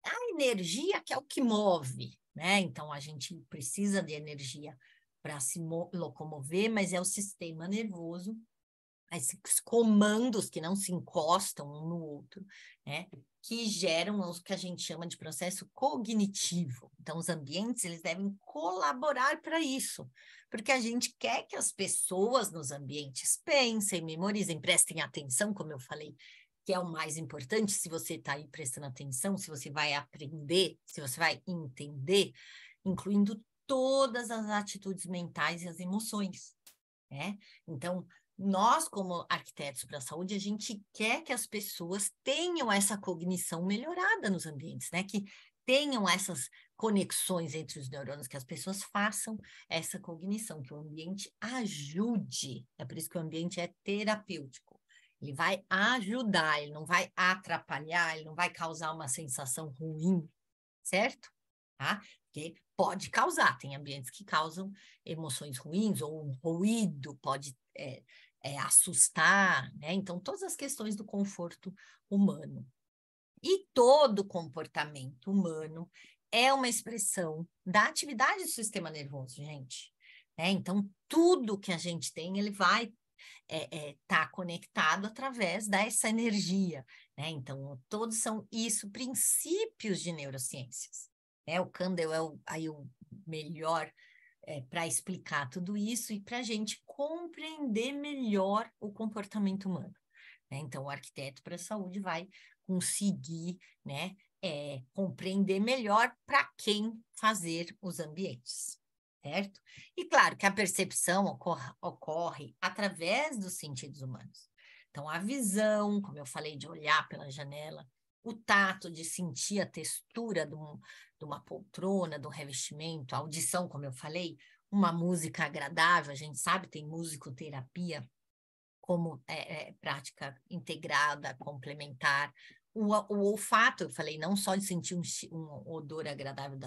a energia que é o que move, né? Então a gente precisa de energia para se locomover, mas é o sistema nervoso, esses comandos que não se encostam um no outro, né? Que geram o que a gente chama de processo cognitivo. Então, os ambientes, eles devem colaborar para isso, porque a gente quer que as pessoas nos ambientes pensem, memorizem, prestem atenção, como eu falei, que é o mais importante. Se você está aí prestando atenção, se você vai aprender, se você vai entender, incluindo todas as atitudes mentais e as emoções, né? Então, nós, como arquitetos para a saúde, a gente quer que as pessoas tenham essa cognição melhorada nos ambientes, né? Que tenham essas conexões entre os neurônios, que as pessoas façam essa cognição, que o ambiente ajude. É por isso que o ambiente é terapêutico. Ele vai ajudar, ele não vai atrapalhar, ele não vai causar uma sensação ruim, certo? Tá? Porque pode causar, tem ambientes que causam emoções ruins, ou um ruído pode assustar, né? Então, todas as questões do conforto humano. E todo comportamento humano é uma expressão da atividade do sistema nervoso, gente. Né? Então, tudo que a gente tem, ele vai tá conectado através dessa energia, né? Então, todos são isso, princípios de neurociências. Né? O Kandel é o melhor para explicar tudo isso e para a gente compreender melhor o comportamento humano. Né? Então, o arquiteto para a saúde vai conseguir, né, compreender melhor para quem fazer os ambientes. Certo? E claro que a percepção ocorre através dos sentidos humanos. Então, a visão, como eu falei, de olhar pela janela, o tato, de sentir a textura de uma poltrona, de um revestimento, a audição, como eu falei, uma música agradável, a gente sabe, tem musicoterapia como prática integrada, complementar. O olfato, eu falei, não só de sentir um odor agradável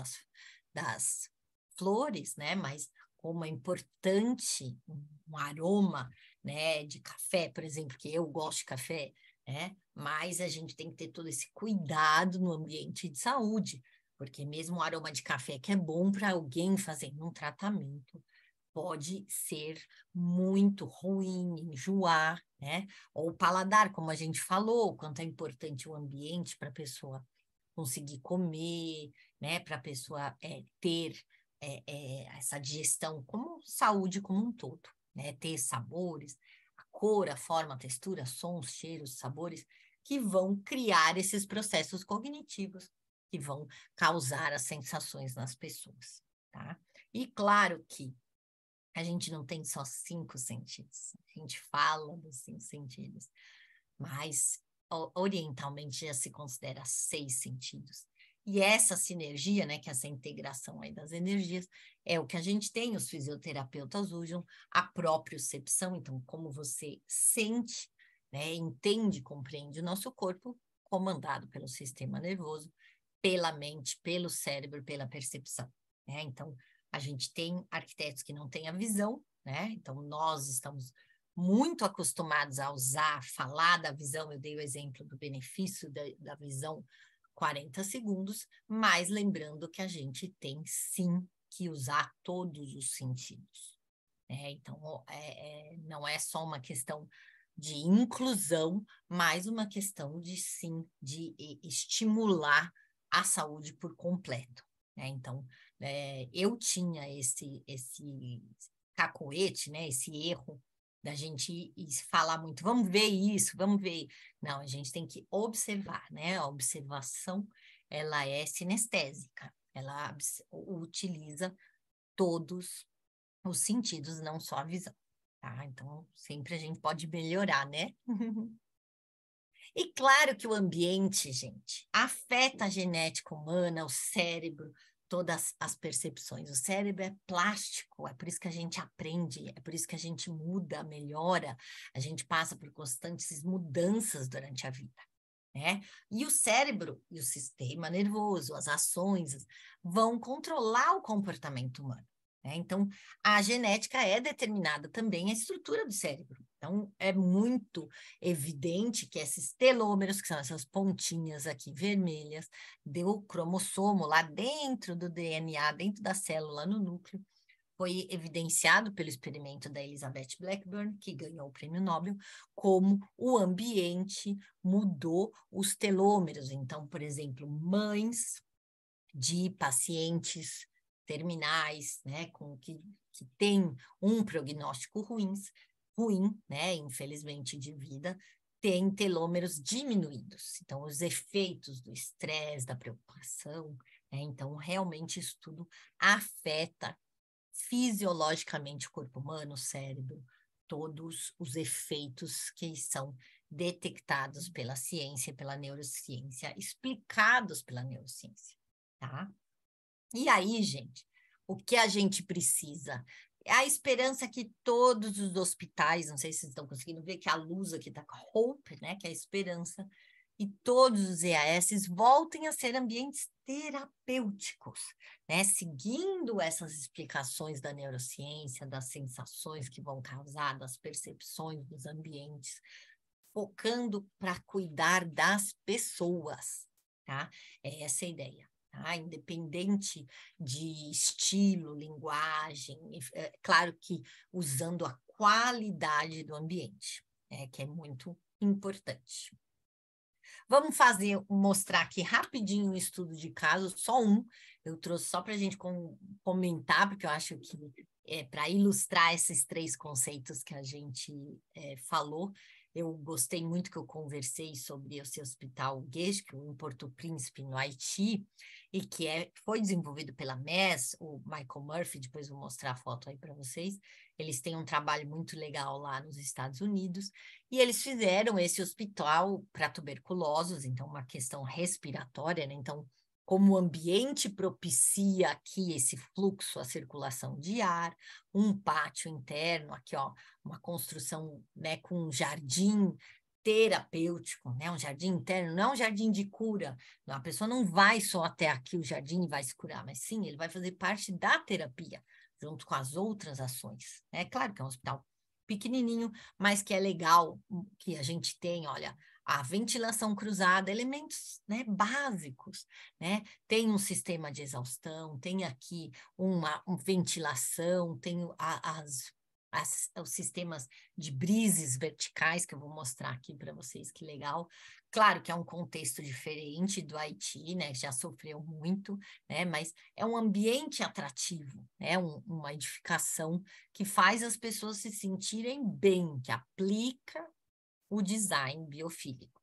das flores, né? Mas como é importante um aroma, né? De café, por exemplo, que eu gosto de café, né? Mas a gente tem que ter todo esse cuidado no ambiente de saúde, porque mesmo o aroma de café que é bom para alguém fazendo um tratamento, pode ser muito ruim, enjoar, né? Ou o paladar, como a gente falou, o quanto é importante o ambiente para a pessoa conseguir comer, né? Para a pessoa ter essa digestão como saúde como um todo, né? Ter sabores, a cor, a forma, a textura, sons, cheiros, sabores, que vão criar esses processos cognitivos, que vão causar as sensações nas pessoas, tá? E claro que a gente não tem só 5 sentidos, a gente fala dos 5 sentidos, mas orientalmente já se considera 6 sentidos. E essa sinergia, né, que é essa integração aí das energias, é o que a gente tem, os fisioterapeutas usam a propriocepção, então como você sente, né, entende, compreende o nosso corpo, comandado pelo sistema nervoso, pela mente, pelo cérebro, pela percepção, né? Então, a gente tem arquitetos que não têm a visão, né? Então, nós estamos muito acostumados a usar, falar da visão. Eu dei o exemplo do benefício da visão 40 segundos, mas lembrando que a gente tem sim que usar todos os sentidos. Né? Então, não é só uma questão de inclusão, mas uma questão de sim, de estimular a saúde por completo. Né? Então, eu tinha esse cacoete, né? Esse erro da gente falar muito, vamos ver isso, vamos ver. Não, a gente tem que observar, né? A observação, ela é sinestésica, ela utiliza todos os sentidos, não só a visão, tá? Então, sempre a gente pode melhorar, né? E claro que o ambiente, gente, afeta a genética humana, o cérebro, todas as percepções. O cérebro é plástico, é por isso que a gente aprende, é por isso que a gente muda, melhora, a gente passa por constantes mudanças durante a vida, né? E o cérebro e o sistema nervoso, as ações, vão controlar o comportamento humano. Né? Então, a genética é determinada também a estrutura do cérebro. Então, é muito evidente que esses telômeros, que são essas pontinhas aqui vermelhas, do cromossomo lá dentro do DNA, dentro da célula, no núcleo, foi evidenciado pelo experimento da Elizabeth Blackburn, que ganhou o prêmio Nobel, como o ambiente mudou os telômeros. Então, por exemplo, mães de pacientes terminais, né, que têm um prognóstico ruim, né, infelizmente, de vida, têm telômeros diminuídos. Então, os efeitos do estresse, da preocupação, né, então, realmente, isso tudo afeta fisiologicamente o corpo humano, o cérebro, todos os efeitos que são detectados pela ciência, pela neurociência, explicados pela neurociência, tá? E aí, gente, o que a gente precisa? É a esperança que todos os hospitais, não sei se vocês estão conseguindo ver que a luz aqui está com hope, né, que é a esperança, e todos os EAS voltem a ser ambientes terapêuticos, né, seguindo essas explicações da neurociência, das sensações que vão causar, das percepções dos ambientes, focando para cuidar das pessoas, tá? É essa a ideia. Tá? Independente de estilo, linguagem, é claro que usando a qualidade do ambiente, né, que é muito importante. Vamos mostrar aqui rapidinho um estudo de caso, só um, eu trouxe só para a gente comentar, porque eu acho que para ilustrar esses 3 conceitos que a gente falou. Eu gostei muito que eu conversei sobre esse hospital Geschke, em Porto Príncipe, no Haiti, e que foi desenvolvido pela MES, o Michael Murphy, depois vou mostrar a foto aí para vocês. Eles têm um trabalho muito legal lá nos Estados Unidos, e eles fizeram esse hospital para tuberculosos, então uma questão respiratória, né? Então, como o ambiente propicia aqui esse fluxo, a circulação de ar, um pátio interno, aqui, ó, uma construção, né, com um jardim terapêutico, né, um jardim interno, não é um jardim de cura. A pessoa não vai só até aqui o jardim e vai se curar, mas sim, ele vai fazer parte da terapia, junto com as outras ações. É claro que é um hospital pequenininho, mas que é legal que a gente tem, olha, a ventilação cruzada, elementos, né, básicos, né? Tem um sistema de exaustão, tem aqui uma ventilação, tem os sistemas de brises verticais, que eu vou mostrar aqui para vocês, que legal. Claro que é um contexto diferente do Haiti, né? Já sofreu muito, né? Mas é um ambiente atrativo, né? Uma edificação que faz as pessoas se sentirem bem, que aplica o design biofílico.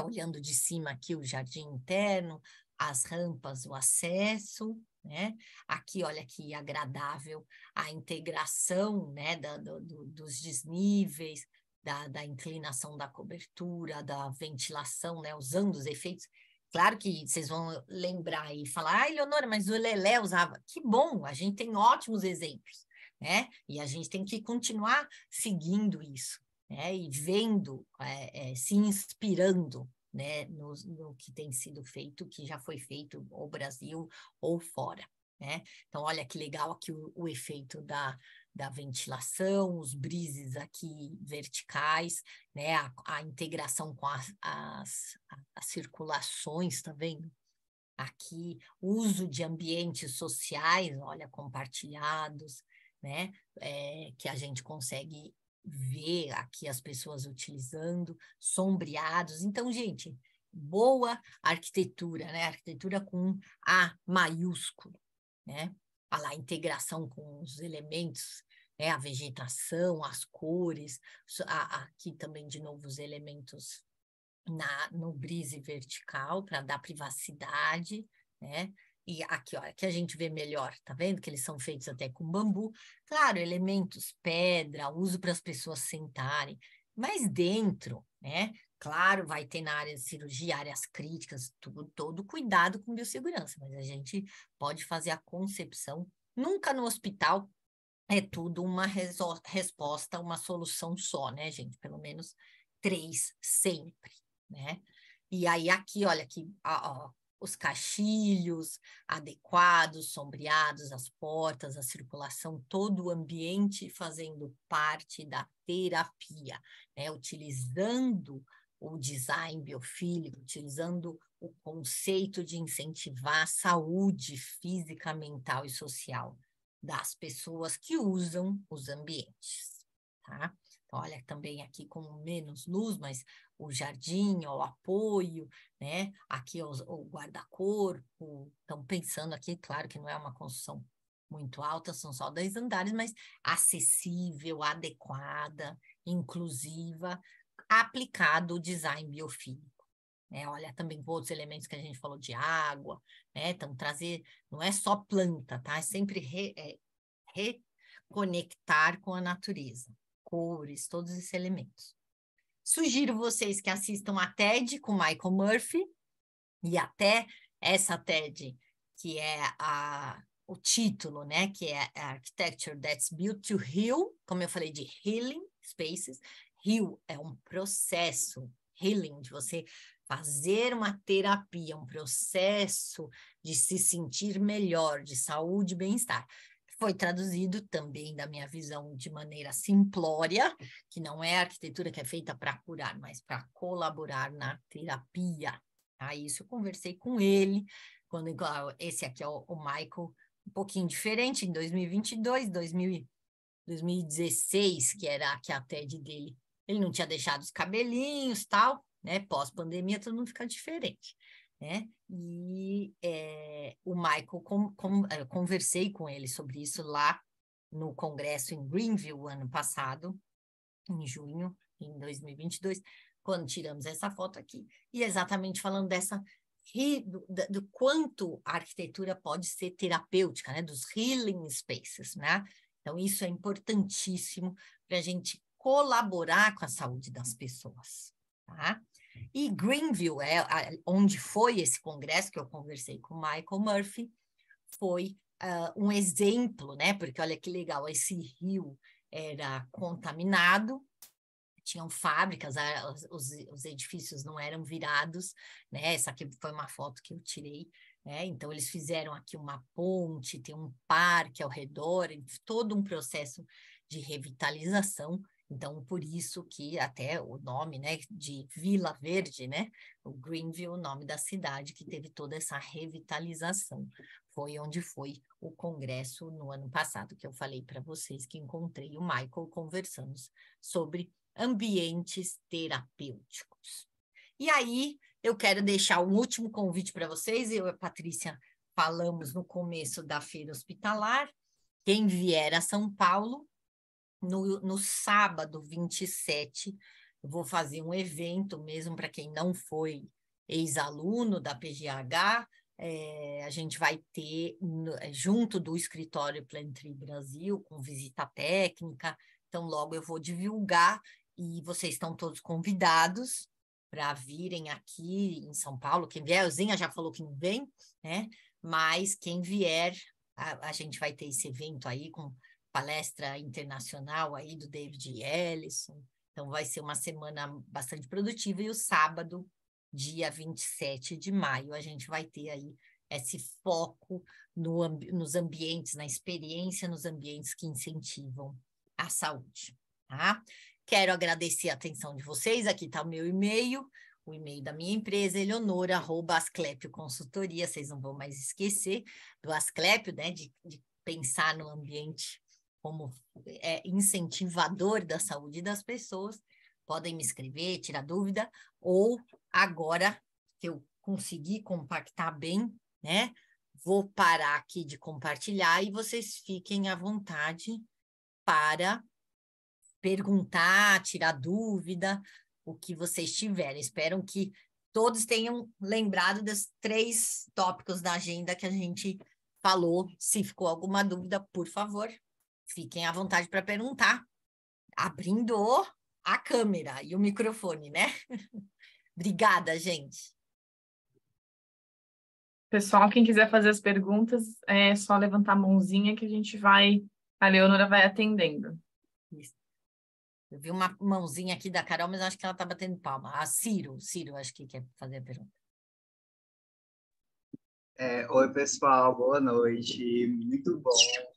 Olhando de cima aqui o jardim interno, as rampas, o acesso, né? Aqui, olha que agradável a integração, né, dos desníveis, da inclinação da cobertura, da ventilação, né, usando os efeitos. Claro que vocês vão lembrar e falar, ai, Leonora, mas o Lelé usava. Que bom, a gente tem ótimos exemplos, né? E a gente tem que continuar seguindo isso, né? E vendo, se inspirando, né, no que tem sido feito, que já foi feito no Brasil ou fora, né? Então, olha que legal aqui o efeito da ventilação, os brises aqui verticais, né? A integração com as circulações, tá vendo? Aqui, uso de ambientes sociais, olha, compartilhados, né? Que a gente consegue ver aqui as pessoas utilizando, sombreados. Então, gente, boa arquitetura, né? Arquitetura com A maiúsculo, né? Olha lá, a integração com os elementos, né? A vegetação, as cores, aqui também, de novo, os elementos no brise vertical para dar privacidade, né? E aqui, olha, que a gente vê melhor, tá vendo? Que eles são feitos até com bambu. Claro, elementos, pedra, uso para as pessoas sentarem, mas dentro, né? Claro, vai ter na área de cirurgia, áreas críticas, todo cuidado com biossegurança, mas a gente pode fazer a concepção. Nunca no hospital é tudo uma resposta, uma solução só, né, gente? Pelo menos 3 sempre, né? E aí aqui, olha aqui, ó, os caixilhos adequados, sombreados, as portas, a circulação, todo o ambiente fazendo parte da terapia, né? Utilizando o design biofílico, utilizando o conceito de incentivar a saúde física, mental e social. das pessoas que usam os ambientes, tá? Então, olha também aqui com menos luz, mas o jardim, o apoio, né? Aqui o guarda-corpo. Estão pensando aqui, claro que não é uma construção muito alta, são só 10 andares, mas acessível, adequada, inclusiva, aplicado o design biofílico. Olha também com outros elementos que a gente falou de água, né? Então, trazer, não é só planta, tá? É sempre reconectar com a natureza, cores, todos esses elementos. Sugiro vocês que assistam a TED com Michael Murphy, e até essa TED, que é o título, né? Que é Architecture That's Built to Heal, como eu falei de Healing Spaces. Heal é um processo, healing, de você fazer uma terapia, um processo de se sentir melhor, de saúde e bem-estar. Foi traduzido também da minha visão de maneira simplória, que não é a arquitetura que é feita para curar, mas para colaborar na terapia. Isso eu conversei com ele, quando esse aqui é o Michael, um pouquinho diferente, em 2022, 2016, que era aqui a TED dele. Ele não tinha deixado os cabelinhos, tal, né? Pós-pandemia, todo mundo fica diferente, né? E o Michael, eu conversei com ele sobre isso lá no congresso em Greenville, ano passado, em junho, em 2022, quando tiramos essa foto aqui, e exatamente falando do quanto a arquitetura pode ser terapêutica, né? Dos healing spaces, né? Então, isso é importantíssimo para a gente colaborar com a saúde das pessoas, tá? E Greenville, onde foi esse congresso que eu conversei com o Michael Murphy, foi um exemplo, né? Porque olha que legal, esse rio era contaminado, tinham fábricas, os edifícios não eram virados, né? Essa aqui foi uma foto que eu tirei, né? Então, eles fizeram aqui uma ponte, tem um parque ao redor, todo um processo de revitalização. Então, por isso que até o nome, né, de Vila Verde, né? O Greenville, o nome da cidade que teve toda essa revitalização. Foi onde foi o congresso no ano passado, que eu falei para vocês que encontrei o Michael conversando sobre ambientes terapêuticos. E aí, eu quero deixar um último convite para vocês. Eu e a Patrícia falamos no começo da feira hospitalar. Quem vier a São Paulo, no sábado 27, eu vou fazer um evento mesmo para quem não foi ex-aluno da PGH. A gente vai ter, junto do escritório Plantry Brasil, com visita técnica. Então, logo eu vou divulgar e vocês estão todos convidados para virem aqui em São Paulo. Quem vier, a Zinha já falou que não vem, né? Mas quem vier, a gente vai ter esse evento aí com palestra internacional aí do David Ellison. Então, vai ser uma semana bastante produtiva. E o sábado, dia 27 de maio, a gente vai ter aí esse foco nos ambientes, na experiência nos ambientes que incentivam a saúde, tá? Quero agradecer a atenção de vocês. Aqui está o meu e-mail, o e-mail da minha empresa, Eleonora@Asclepio Consultoria. Vocês não vão mais esquecer do Asclepio, né? De pensar no ambiente como incentivador da saúde das pessoas. Podem me escrever, tirar dúvida, ou agora que eu consegui compactar bem, né? Vou parar aqui de compartilhar e vocês fiquem à vontade para perguntar, tirar dúvida, o que vocês tiverem. Espero que todos tenham lembrado dos 3 tópicos da agenda que a gente falou. Se ficou alguma dúvida, por favor, fiquem à vontade para perguntar, abrindo a câmera e o microfone, né? Obrigada, gente. Pessoal, quem quiser fazer as perguntas, é só levantar a mãozinha que a Leonora vai atendendo. Isso. Eu vi uma mãozinha aqui da Carol, mas acho que ela está batendo palma. Ciro, acho que quer fazer a pergunta. Oi, pessoal, boa noite. Muito bom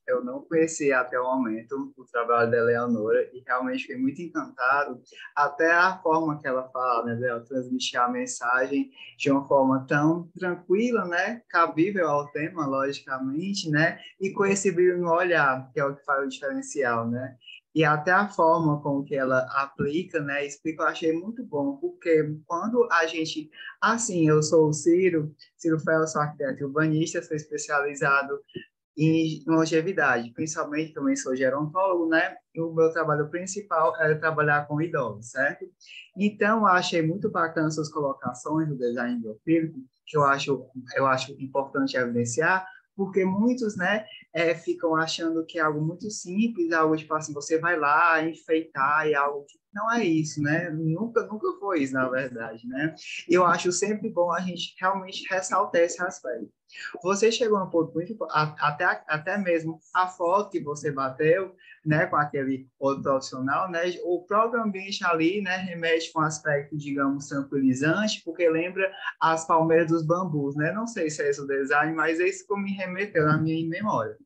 eu não conhecia até o momento o trabalho da Eleonora e realmente fiquei muito encantado, até a forma que ela fala, né, dela transmitir a mensagem de uma forma tão tranquila, né, cabível ao tema, logicamente, né, e com esse brilho no olhar, que é o que faz o diferencial, né. E até a forma com que ela aplica, né, explica, eu achei muito bom, porque quando a gente, assim, eu sou o Ciro Fel, sou arquiteto urbanista, sou especializado em longevidade, principalmente também sou gerontólogo, né? E o meu trabalho principal é trabalhar com idosos, certo? Então, eu achei muito bacana suas colocações do design biofílico, que eu acho importante evidenciar, porque muitos, né, ficam achando que é algo muito simples, algo tipo assim, você vai lá enfeitar e algo que não é isso, né? Nunca foi isso, na verdade, né? Eu acho sempre bom a gente realmente ressaltar esse aspecto. Você chegou a um ponto muito, até mesmo a foto que você bateu, né, com aquele outro profissional, né, o próprio ambiente ali, né, remete com um aspecto, digamos, tranquilizante, porque lembra as palmeiras dos bambus, né, não sei se é esse o design, mas é isso que me remeteu na minha memória.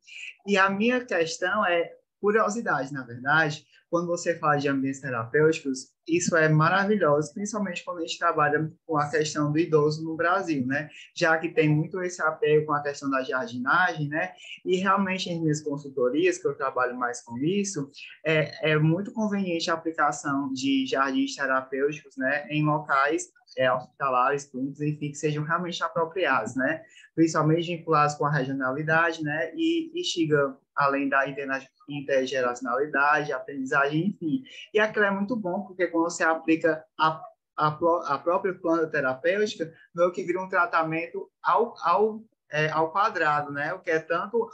E a minha questão é curiosidade, na verdade, quando você fala de ambientes terapêuticos, isso é maravilhoso, principalmente quando a gente trabalha com a questão do idoso no Brasil, né? Já que tem muito esse apego com a questão da jardinagem, né? E realmente em minhas consultorias, que eu trabalho mais com isso, é muito conveniente a aplicação de jardins terapêuticos, né? Em locais hospitalares, clínicos, enfim, que sejam realmente apropriados, né? Principalmente vinculados com a regionalidade, né? E chega além da intergeracionalidade, aprendizagem, enfim. E aquilo é muito bom, porque quando você aplica a própria planta terapêutica, meio que vira um tratamento ao quadrado, né? O que é tanto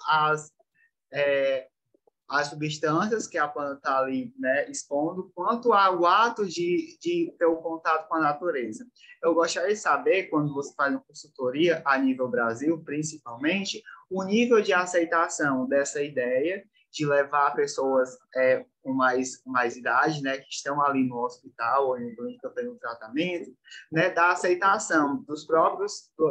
as substâncias que a planta está ali, né, expondo, quanto ao ato de ter o contato com a natureza. Eu gostaria de saber, quando você faz uma consultoria a nível Brasil, principalmente, o nível de aceitação dessa ideia de levar pessoas com mais idade, né, que estão ali no hospital ou em clínica fazendo tratamento, né, da aceitação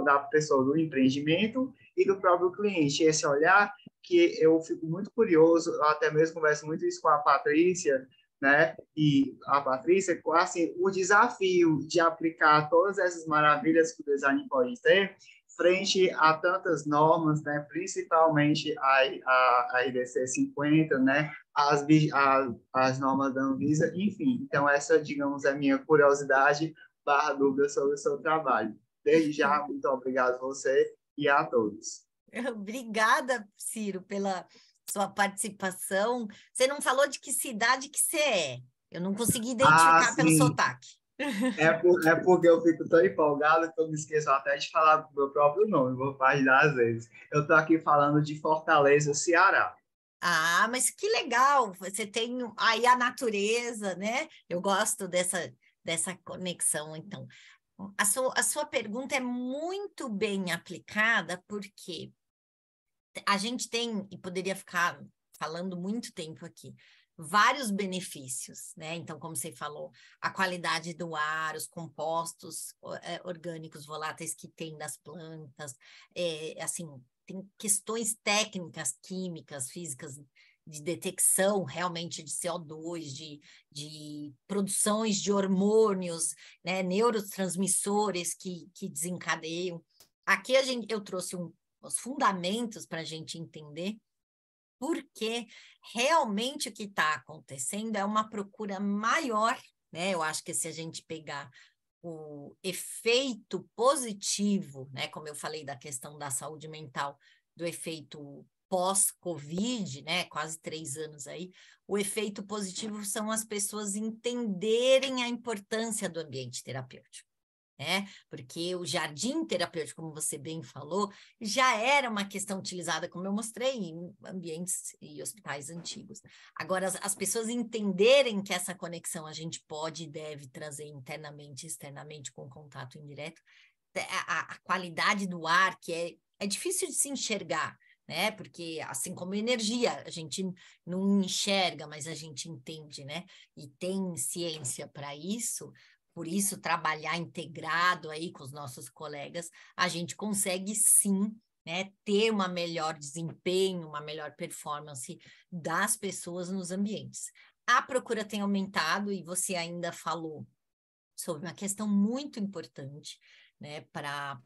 da pessoa do empreendimento e do próprio cliente. Esse olhar que eu fico muito curioso, eu até mesmo converso muito isso com a Patrícia, né? E a Patrícia, assim, o desafio de aplicar todas essas maravilhas que o design pode ter frente a tantas normas, né? Principalmente a RDC 50, né? As normas da Anvisa, enfim. Então, essa, digamos, é a minha curiosidade / dúvida sobre o seu trabalho. Desde já, muito obrigado a você e a todos. Obrigada, Ciro, pela sua participação. Você não falou de que cidade que você é. Eu não consegui identificar pelo sotaque. É porque eu fico tão empolgado que eu me esqueço até de falar do meu próprio nome, vou partilhar às vezes. Eu estou aqui falando de Fortaleza, Ceará. Ah, mas que legal! Você tem aí a natureza, né? Eu gosto dessa conexão, então. A sua pergunta é muito bem aplicada, porque a gente tem, e poderia ficar falando muito tempo aqui, vários benefícios, né? Então, como você falou, a qualidade do ar, os compostos orgânicos voláteis que tem das plantas, assim, tem questões técnicas, químicas, físicas, de detecção realmente de CO2, de produções de hormônios, né, neurotransmissores que desencadeiam. Aqui eu trouxe os fundamentos para a gente entender, porque realmente o que está acontecendo é uma procura maior, né? Eu acho que se a gente pegar o efeito positivo, né? Como eu falei da questão da saúde mental, do efeito pós-Covid, né? Quase 3 anos aí, o efeito positivo são as pessoas entenderem a importância do ambiente terapêutico. Porque o jardim terapêutico, como você bem falou, já era uma questão utilizada, como eu mostrei, em ambientes e hospitais antigos. Agora, as pessoas entenderem que essa conexão a gente pode e deve trazer internamente e externamente com contato indireto, a qualidade do ar, que é difícil de se enxergar, né? Porque, assim como energia, a gente não enxerga, mas a gente entende, né? E tem ciência para isso. Por isso, trabalhar integrado aí com os nossos colegas, a gente consegue sim, né, ter uma melhor desempenho, uma melhor performance das pessoas nos ambientes. A procura tem aumentado e você ainda falou sobre uma questão muito importante, né, para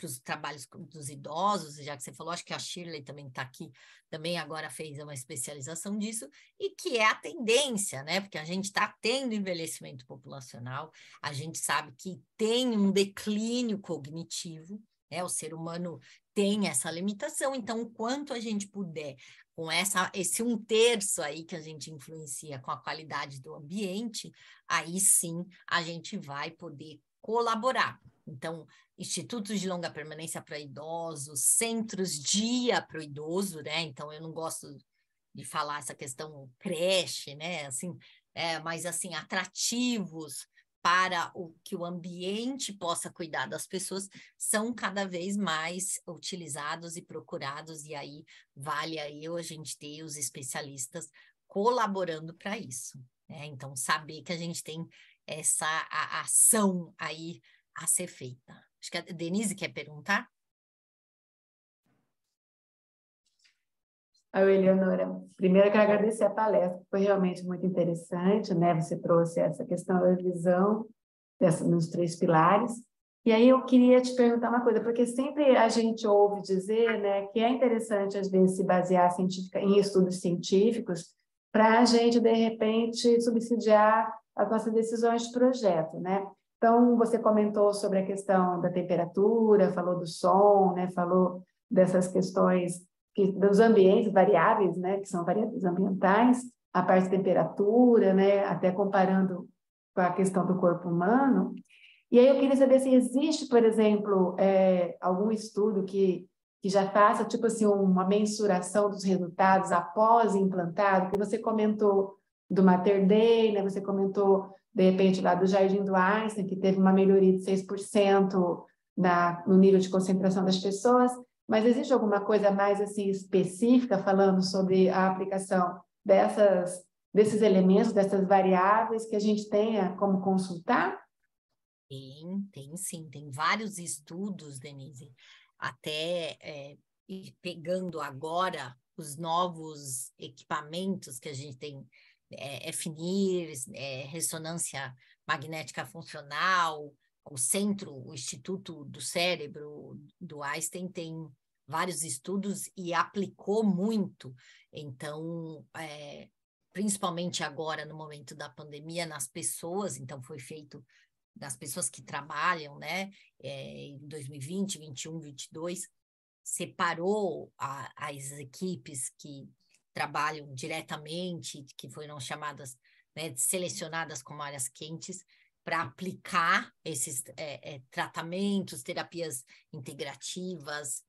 os trabalhos dos idosos, já que você falou, acho que a Shirley também está aqui, também agora fez uma especialização disso, e que é a tendência, né, porque a gente está tendo envelhecimento populacional, a gente sabe que tem um declínio cognitivo, né, o ser humano tem essa limitação, então o quanto a gente puder, com esse 1/3 aí que a gente influencia com a qualidade do ambiente, aí sim a gente vai poder colaborar. Então, institutos de longa permanência para idosos, centros dia para o idoso, né? Então, eu não gosto de falar essa questão creche, né? Assim, mas assim, atrativos para que o ambiente possa cuidar das pessoas são cada vez mais utilizados e procurados, e aí vale aí a gente ter os especialistas colaborando para isso, né? Então, saber que a gente tem essa ação aí a ser feita. Acho que a Denise quer perguntar? Eleonora, primeiro eu quero agradecer a palestra, foi realmente muito interessante, né? Você trouxe essa questão da visão nos 3 pilares. E aí eu queria te perguntar uma coisa, porque sempre a gente ouve dizer, né, que é interessante, às vezes, se basear em estudos científicos para a gente, de repente, subsidiar as nossas decisões de projeto, né? Então, você comentou sobre a questão da temperatura, falou do som, né, falou dessas questões dos ambientes variáveis, né, que são variáveis ambientais, a parte da temperatura, né, até comparando com a questão do corpo humano. E aí eu queria saber se existe, por exemplo, algum estudo que já faça, tipo assim, uma mensuração dos resultados após implantado, que você comentou do Mater Dei, né, você comentou, de repente, lá do Jardim do Einstein, que teve uma melhoria de 6% no nível de concentração das pessoas. Mas existe alguma coisa mais assim específica falando sobre a aplicação desses elementos, dessas variáveis que a gente tenha como consultar? Tem sim, tem vários estudos, Denise, até pegando agora os novos equipamentos que a gente tem, FNIR, ressonância magnética funcional, o Instituto do Cérebro do Einstein tem vários estudos e aplicou muito. Então, principalmente agora no momento da pandemia, nas pessoas, então foi feito das pessoas que trabalham, né, em 2020, 21, 22, separou as equipes que trabalham diretamente, que foram chamadas, né, selecionadas como áreas quentes, para aplicar esses tratamentos, terapias integrativas,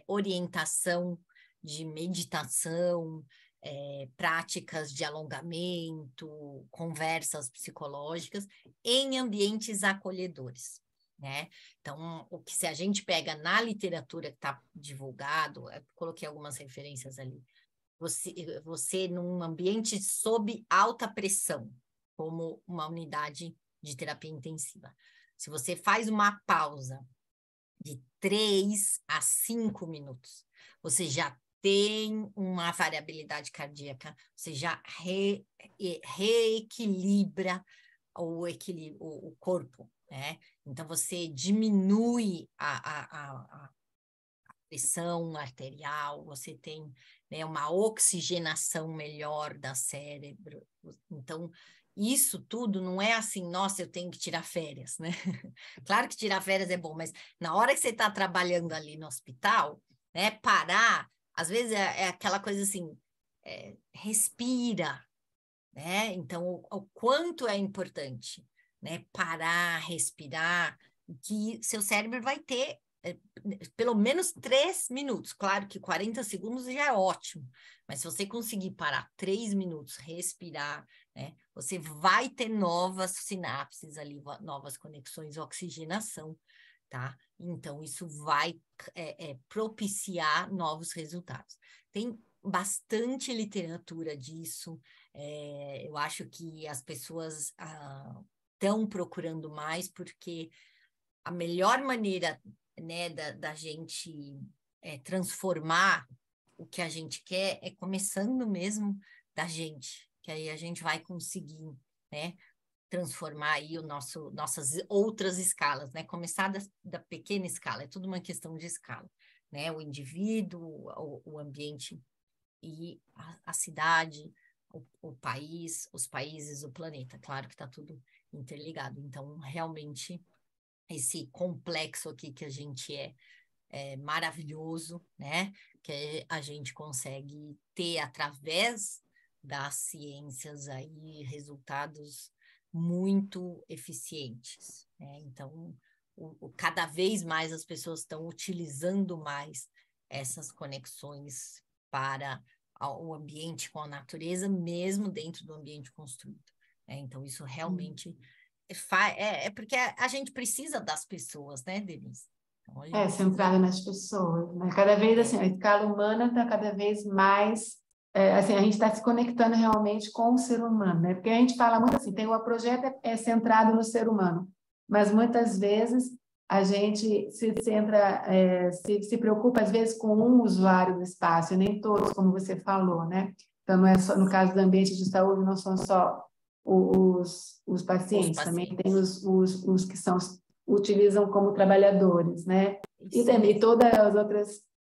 orientação de meditação, práticas de alongamento, conversas psicológicas em ambientes acolhedores, né? Então, se a gente pega na literatura que está divulgado, eu coloquei algumas referências ali, você num ambiente sob alta pressão, como uma unidade de terapia intensiva, se você faz uma pausa de 3 a 5 minutos, você já tem uma variabilidade cardíaca, você já reequilibra o corpo, né? Então, você diminui a pressão arterial, você tem, né, uma oxigenação melhor da cérebro. Então, isso tudo não é assim, nossa, eu tenho que tirar férias, né? Claro que tirar férias é bom, mas na hora que você está trabalhando ali no hospital, né, parar, às vezes é aquela coisa assim, respira, né? Então, o quanto é importante, né, parar, respirar, que seu cérebro vai ter pelo menos 3 minutos. Claro que 40 segundos já é ótimo, mas se você conseguir parar 3 minutos, respirar, né, você vai ter novas sinapses ali, novas conexões, oxigenação, tá? Então, isso vai propiciar novos resultados. Tem bastante literatura disso, eu acho que as pessoas estão procurando mais, porque a melhor maneira né, da gente transformar o que a gente quer é começando mesmo da gente, que aí a gente vai conseguir, né, transformar aí nossas outras escalas, né? Começar da pequena escala, é tudo uma questão de escala, né? O indivíduo, o ambiente e a cidade, o país, os países, o planeta. Claro que está tudo interligado. Então, realmente, esse complexo aqui que a gente é maravilhoso, né? Que a gente consegue ter através das ciências aí resultados muito eficientes, né? Então, cada vez mais as pessoas estão utilizando mais essas conexões para o ambiente com a natureza, mesmo dentro do ambiente construído, né? Então, isso realmente porque a gente precisa das pessoas, né, Denise? Então, centrada nas pessoas, né? Cada vez, assim, a escala humana está cada vez mais, assim, a gente está se conectando realmente com o ser humano, né? Porque a gente fala muito assim, o projeto é centrado no ser humano, mas muitas vezes a gente se centra, se preocupa às vezes com um usuário do espaço, e nem todos, como você falou, né? Então, não é só, no caso do ambiente de saúde, não são só os pacientes, também tem os que utilizam como trabalhadores, né? E também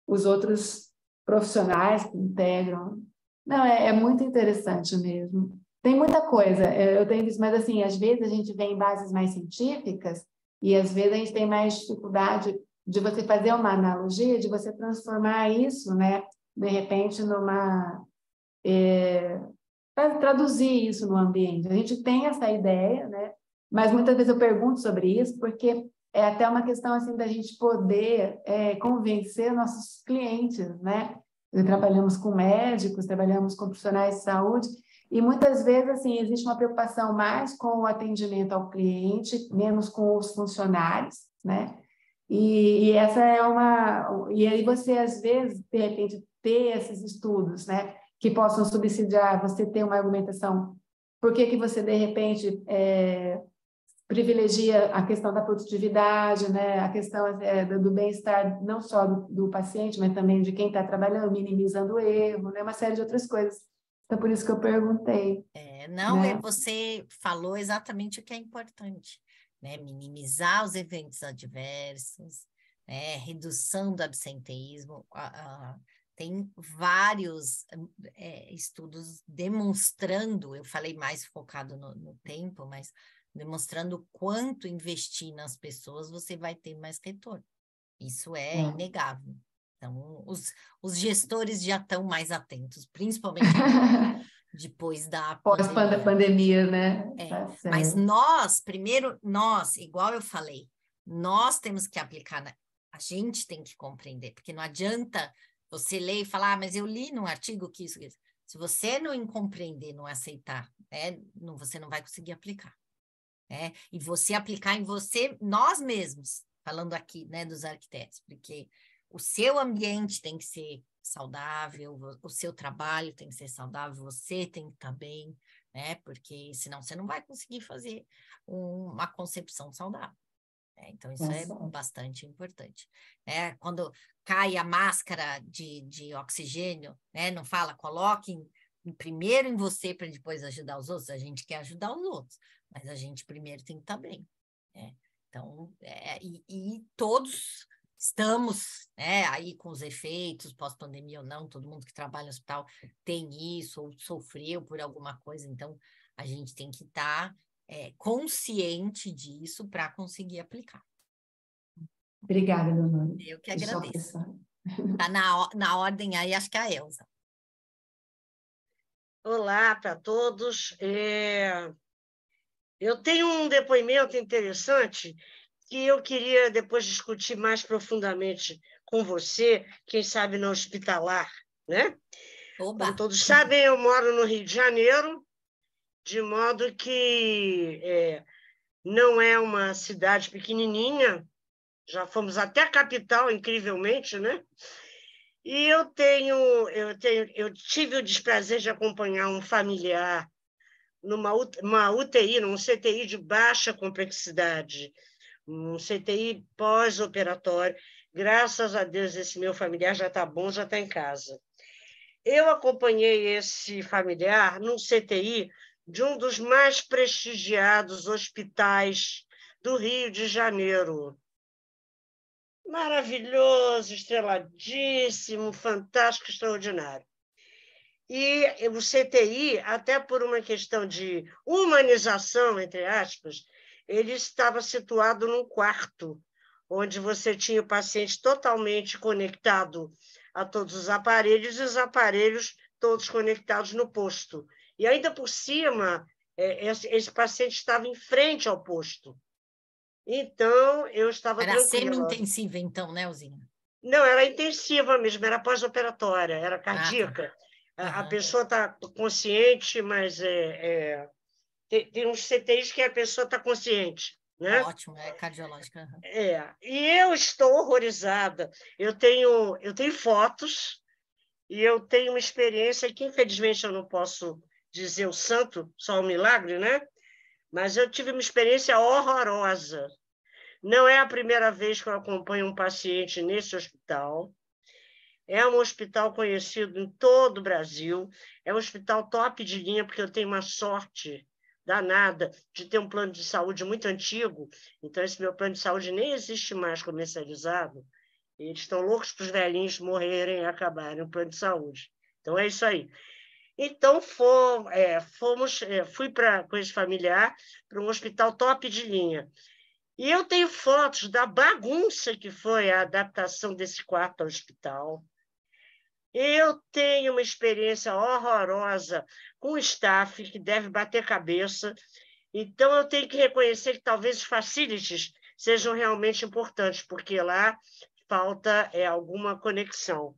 os outros profissionais que integram. Não, é muito interessante mesmo. Tem muita coisa, eu tenho visto, mas assim, às vezes a gente vê em bases mais científicas e às vezes a gente tem mais dificuldade de você fazer uma analogia, de você transformar isso, né, de repente, traduzir isso no ambiente. A gente tem essa ideia, né? Mas muitas vezes eu pergunto sobre isso porque é até uma questão assim da gente poder convencer nossos clientes, né? Trabalhamos com médicos, trabalhamos com profissionais de saúde e muitas vezes assim existe uma preocupação mais com o atendimento ao cliente, menos com os funcionários, né? E essa e aí você às vezes de repente ter esses estudos, né? Que possam subsidiar você ter uma argumentação. Por que você, de repente, privilegia a questão da produtividade, né? A questão do bem-estar, não só do paciente, mas também de quem está trabalhando, minimizando o erro, né? Uma série de outras coisas. Então, por isso que eu perguntei. Você falou exatamente o que é importante, né? Minimizar os eventos adversos, né? Redução do absenteísmo, tem vários estudos demonstrando, eu falei mais focado no tempo, mas demonstrando quanto investir nas pessoas você vai ter mais retorno. Isso é inegável. Então, os gestores já estão mais atentos, principalmente depois da pós-pandemia, né? Tá, mas nós, igual eu falei, nós temos que aplicar, a gente tem que compreender, porque não adianta você ler e falar, mas eu li num artigo que isso. Se você não compreender, não aceitar, você não vai conseguir aplicar. E você aplicar em você, nós mesmos, falando aqui, né, dos arquitetos, porque o seu ambiente tem que ser saudável, o seu trabalho tem que ser saudável, você tem que estar bem, né, porque senão você não vai conseguir fazer uma concepção saudável. Então, isso é bastante importante. Quando cai a máscara de oxigênio, não fala, coloque primeiro em você para depois ajudar os outros. A gente quer ajudar os outros, mas a gente primeiro tem que estar bem. Então, e todos estamos aí com os efeitos, pós-pandemia ou não, todo mundo que trabalha no hospital tem isso, ou sofreu por alguma coisa, então a gente tem que estar consciente disso para conseguir aplicar. Obrigada, Leonora. Eu que agradeço. Está na ordem aí, acho que é a Elza. Olá para todos. Eu tenho um depoimento interessante que eu queria depois discutir mais profundamente com você, quem sabe na Hospitalar, né? Oba. Como todos sabem, eu moro no Rio de Janeiro, de modo que não é uma cidade pequenininha, já fomos até a capital, incrivelmente, né? E eu tive o desprazer de acompanhar um familiar numa UTI, num CTI de baixa complexidade, um CTI pós-operatório. Graças a Deus, esse meu familiar já está bom, já está em casa. Eu acompanhei esse familiar num CTI de um dos mais prestigiados hospitais do Rio de Janeiro. Maravilhoso, estreladíssimo, fantástico, extraordinário. E o CTI, até por uma questão de humanização, entre aspas, ele estava situado num quarto, onde você tinha o paciente totalmente conectado a todos os aparelhos e os aparelhos todos conectados no posto. E ainda por cima, esse paciente estava em frente ao posto. Então, eu estava Era tranquila. semi-intensiva, então, né, Alzinha? Não, era intensiva mesmo, era pós-operatória, era cardíaca. Tá. A pessoa está consciente, mas tem uns CTIs que a pessoa está consciente, né? Ótimo, é cardiológica. E eu estou horrorizada. Eu tenho fotos e eu tenho uma experiência que, infelizmente, eu não posso dizer o santo, só o milagre, né? Mas eu tive uma experiência horrorosa. Não é a primeira vez que eu acompanho um paciente nesse hospital. É um hospital conhecido em todo o Brasil. É um hospital top de linha, porque eu tenho uma sorte danada de ter um plano de saúde muito antigo. Então, esse meu plano de saúde nem existe mais comercializado. Eles estão loucos para os velhinhos morrerem e acabarem o plano de saúde. Então, é isso aí. Então, fui com esse familiar para um hospital top de linha. E eu tenho fotos da bagunça que foi a adaptação desse quarto ao hospital. Eu tenho uma experiência horrorosa com o staff, que deve bater cabeça. Então, eu tenho que reconhecer que talvez os facilities sejam realmente importantes, porque lá falta alguma conexão.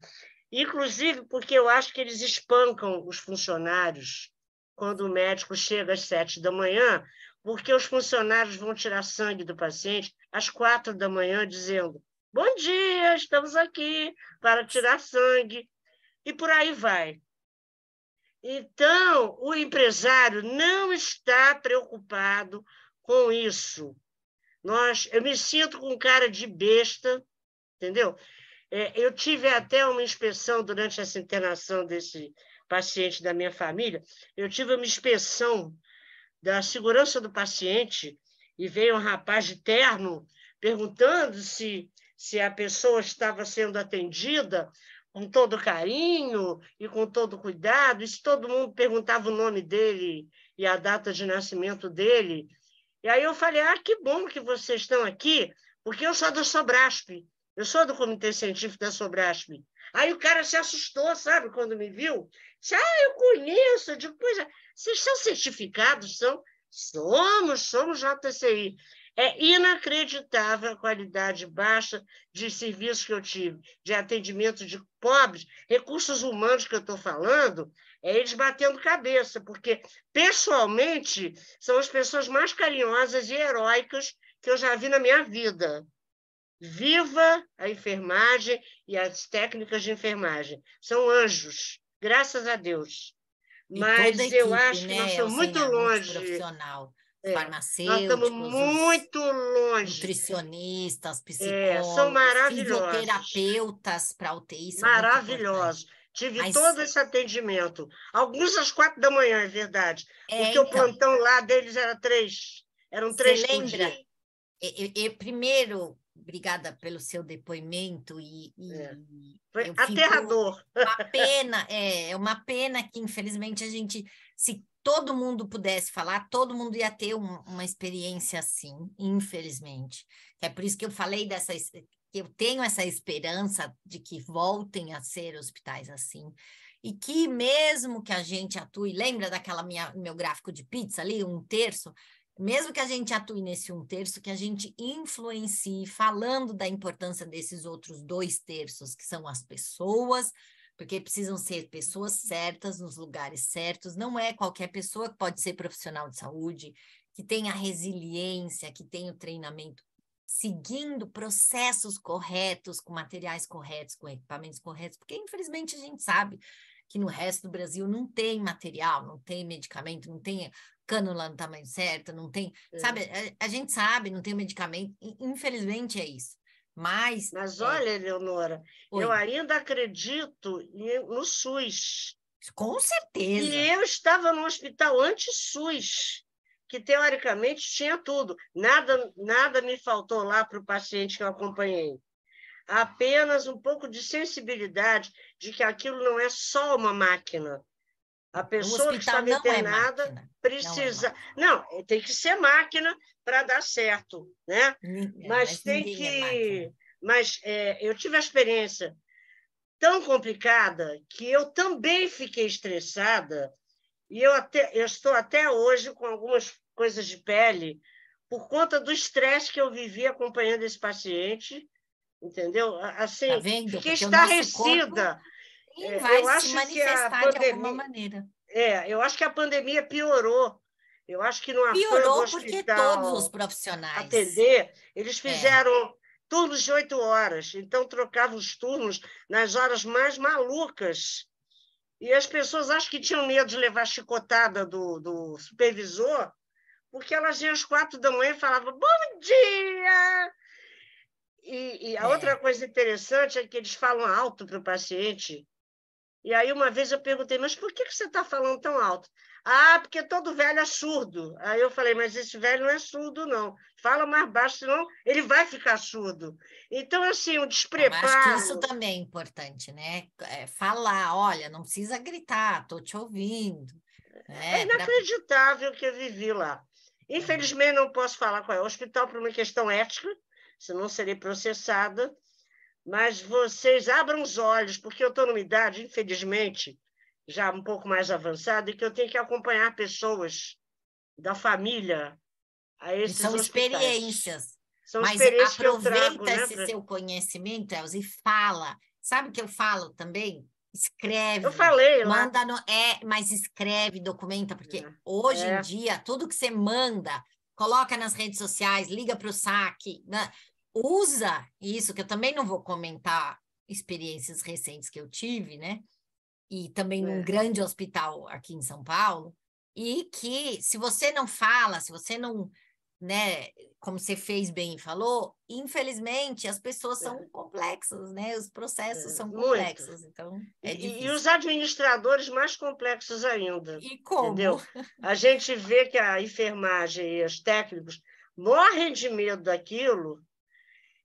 Inclusive porque eu acho que eles espancam os funcionários quando o médico chega às 7 da manhã, porque os funcionários vão tirar sangue do paciente às 4 da manhã, dizendo: bom dia, estamos aqui para tirar sangue, e por aí vai. Então, o empresário não está preocupado com isso. Eu me sinto com cara de besta, entendeu? Eu tive até uma inspeção durante essa internação desse paciente da minha família. Eu tive uma inspeção da segurança do paciente e veio um rapaz de terno perguntando se a pessoa estava sendo atendida com todo carinho e com todo cuidado, e se todo mundo perguntava o nome dele e a data de nascimento dele. E aí eu falei: que bom que vocês estão aqui, porque eu sou da Sobrasp, eu sou do Comitê Científico da Sobrasp. Aí o cara se assustou, sabe, quando me viu. Disse: eu conheço. Eu digo: pois é, vocês são certificados? Somos JCI. É inacreditável a qualidade baixa de serviços que eu tive, de atendimento de pobres, recursos humanos que eu estou falando, eles batendo cabeça, porque, pessoalmente, são as pessoas mais carinhosas e heróicas que eu já vi na minha vida. Viva a enfermagem e as técnicas de enfermagem. São anjos, graças a Deus. Mas eu acho que nós estamos muito longe. Profissional. Nós estamos Farmacêuticos, muito longe. Nutricionistas, São psicólogos, maravilhosos. fisioterapeutas para UTI são maravilhosos. Tive todo esse atendimento. Alguns às 4 da manhã, é verdade. Porque o plantão lá deles era 3. Eram 3 por dia. Primeiro, obrigada pelo seu depoimento foi aterrador. É uma pena que, infelizmente, se todo mundo pudesse falar, todo mundo ia ter uma experiência assim, infelizmente. É por isso que eu falei que eu tenho essa esperança de que voltem a ser hospitais assim, e que mesmo que a gente atue, lembra daquela meu gráfico de pizza ali, 1/3? Mesmo que a gente atue nesse 1/3, que a gente influencie, falando da importância desses outros 2/3, que são as pessoas, porque precisam ser pessoas certas, nos lugares certos, não é qualquer pessoa que pode ser profissional de saúde, que tenha resiliência, que tenha o treinamento, seguindo processos corretos, com materiais corretos, com equipamentos corretos, porque infelizmente a gente sabe que no resto do Brasil não tem material, não tem medicamento, não tem cânula no tamanho certo, não tem, sabe, a gente sabe, não tem medicamento, infelizmente é isso. Mas olha, Eleonora, Oi. eu ainda acredito no SUS. Com certeza. E eu estava no hospital anti-SUS, que teoricamente tinha tudo. Nada me faltou lá para o paciente que eu acompanhei. Apenas um pouco de sensibilidade de que aquilo não é só uma máquina. A pessoa que estava internada precisa... Não, tem que ser máquina para dar certo, né? Mas tem que... Mas eu tive a experiência tão complicada que eu também fiquei estressada e eu estou até hoje com algumas coisas de pele por conta do estresse que eu vivi acompanhando esse paciente, entendeu? Assim, tá vendo? fiquei Porque estarrecida. Vai se manifestar de alguma maneira. Eu acho que a pandemia piorou. Eu acho que no afã do hospital porque todos os profissionais atender, eles fizeram turnos de 8 horas, então trocavam os turnos nas horas mais malucas. E as pessoas acham que tinham medo de levar chicotada do supervisor, porque elas iam às 4 da manhã e falavam, bom dia! E a outra coisa interessante é que eles falam alto para o paciente. E aí, uma vez eu perguntei, mas por que você está falando tão alto? Ah, porque todo velho é surdo. Aí eu falei, mas esse velho não é surdo, não. Fala mais baixo, senão ele vai ficar surdo. Então, assim, o despreparo... Eu acho que isso também é importante, né? Falar, olha, não precisa gritar, estou te ouvindo. É inacreditável que eu vivi lá. Infelizmente, não posso falar qual é o hospital por uma questão ética, senão serei processada. Mas vocês abram os olhos, porque eu estou numa idade, infelizmente, já um pouco mais avançada, e que eu tenho que acompanhar pessoas da família a esses são hospitais. Experiências. São mas experiências que eu aproveita trago, né, esse seu conhecimento, Elza, e fala. Sabe o que eu falo também? Escreve. Eu falei lá. Manda mas escreve, documenta, porque hoje em dia, tudo que você manda, coloca nas redes sociais, liga para o saque, né? Usa isso, que eu também não vou comentar experiências recentes que eu tive, né? E também num grande hospital aqui em São Paulo, e que se você não fala, se você não, né, como você fez bem e falou, infelizmente as pessoas são complexas, né? Os processos são complexos, então é difícil. E os administradores mais complexos ainda. E como? Entendeu? A gente vê que a enfermagem e os técnicos morrem de medo daquilo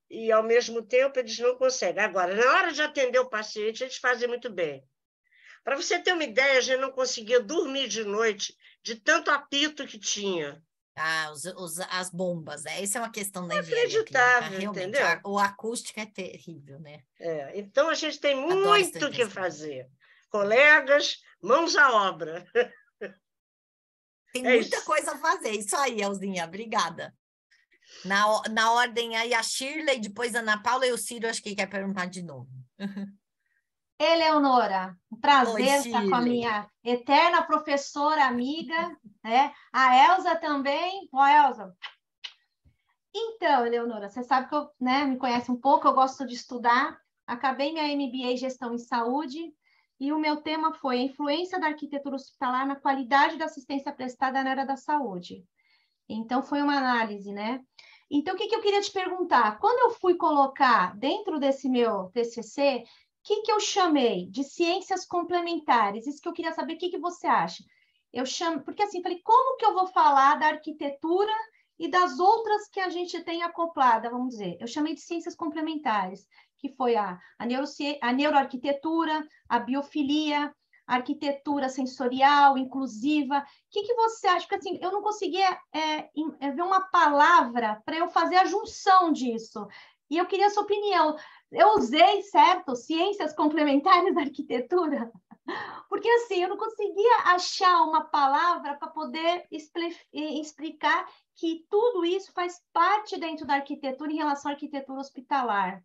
e, ao mesmo tempo, eles não conseguem. Agora, na hora de atender o paciente, eles fazem muito bem. Para você ter uma ideia, a gente não conseguia dormir de noite de tanto apito que tinha. As bombas, Essa é uma questão da engenharia clínica. Realmente, entendeu? A acústica é terrível, né? Então, a gente tem muito o que fazer. Colegas, mãos à obra. Tem muita coisa a fazer. Isso aí, Elzinha, obrigada. Na ordem aí, a Shirley, depois a Ana Paula e o Ciro, acho que quer perguntar de novo. Eleonora, um prazer estar com a minha eterna professora amiga, né? A Elza também. Ó, Elza. Então, Eleonora, você sabe que eu, né, me conhece um pouco, eu gosto de estudar. Acabei minha MBA em Gestão em Saúde e o meu tema foi a influência da arquitetura hospitalar na qualidade da assistência prestada na área da saúde. Então, foi uma análise, né? Então, o que eu queria te perguntar? Quando eu fui colocar dentro desse meu TCC, o que eu chamei de ciências complementares? Isso que eu queria saber, o que você acha? Eu chamo, porque assim, falei, como que eu vou falar da arquitetura e das outras que a gente tem acoplada, vamos dizer? Eu chamei de ciências complementares, que foi a neuroarquitetura, a biofilia, a arquitetura sensorial, inclusiva. O que você acha? Porque assim, eu não conseguia ver uma palavra para eu fazer a junção disso. E eu queria a sua opinião. Eu usei, certo, ciências complementares da arquitetura, porque assim, eu não conseguia achar uma palavra para poder explicar que tudo isso faz parte dentro da arquitetura em relação à arquitetura hospitalar,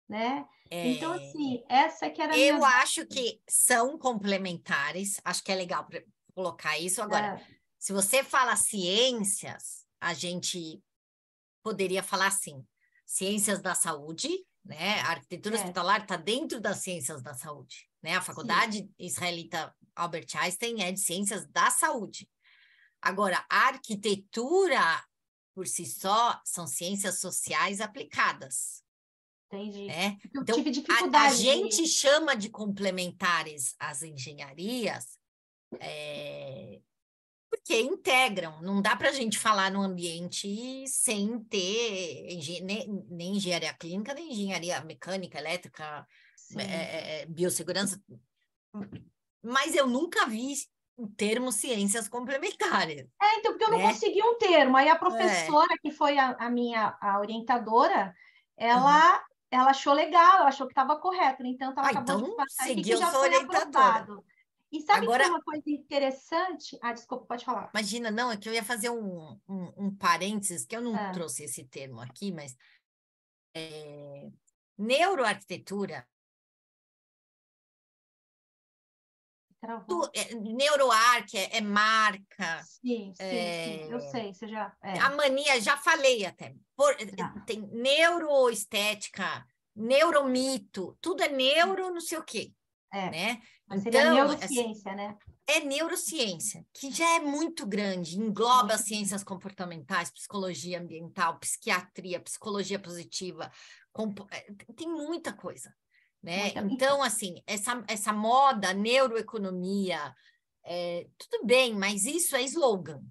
né? Então, assim, essa que era a minha... Eu acho que são complementares, acho que é legal colocar isso. Agora, se você fala ciências, a gente poderia falar assim, ciências da saúde, né? A arquitetura hospitalar está dentro das ciências da saúde, né? A faculdade israelita Albert Einstein é de ciências da saúde. Agora, a arquitetura, por si só, são ciências sociais aplicadas. Entendi. Né? Eu Então, tive dificuldade. A gente chama de complementares as engenharias porque integram. Não dá para a gente falar no ambiente sem ter nem engenharia clínica, nem engenharia mecânica, elétrica, biossegurança. Mas eu nunca vi o termo ciências complementares. Então, porque eu não consegui um termo. Aí a professora, que foi a minha orientadora, ela achou legal, ela achou que estava correto. Então, ela acabou de passar aqui que já foi aprovado. E sabe que foi uma coisa interessante? Desculpa, pode falar. Imagina, não, é que eu ia fazer um parênteses, que eu não trouxe esse termo aqui, mas neuroarquitetura. Neuroarc é marca. Sim, eu sei, você já... A mania, já falei até. Tem neuroestética, neuromito, tudo é neuro não sei o quê. Né? Mas seria neurociência, né? É neurociência, que já é muito grande, engloba as ciências comportamentais, psicologia ambiental, psiquiatria, psicologia positiva, tem muita coisa. Né? Então, assim, essa moda, neuroeconomia, tudo bem, mas isso é slogan.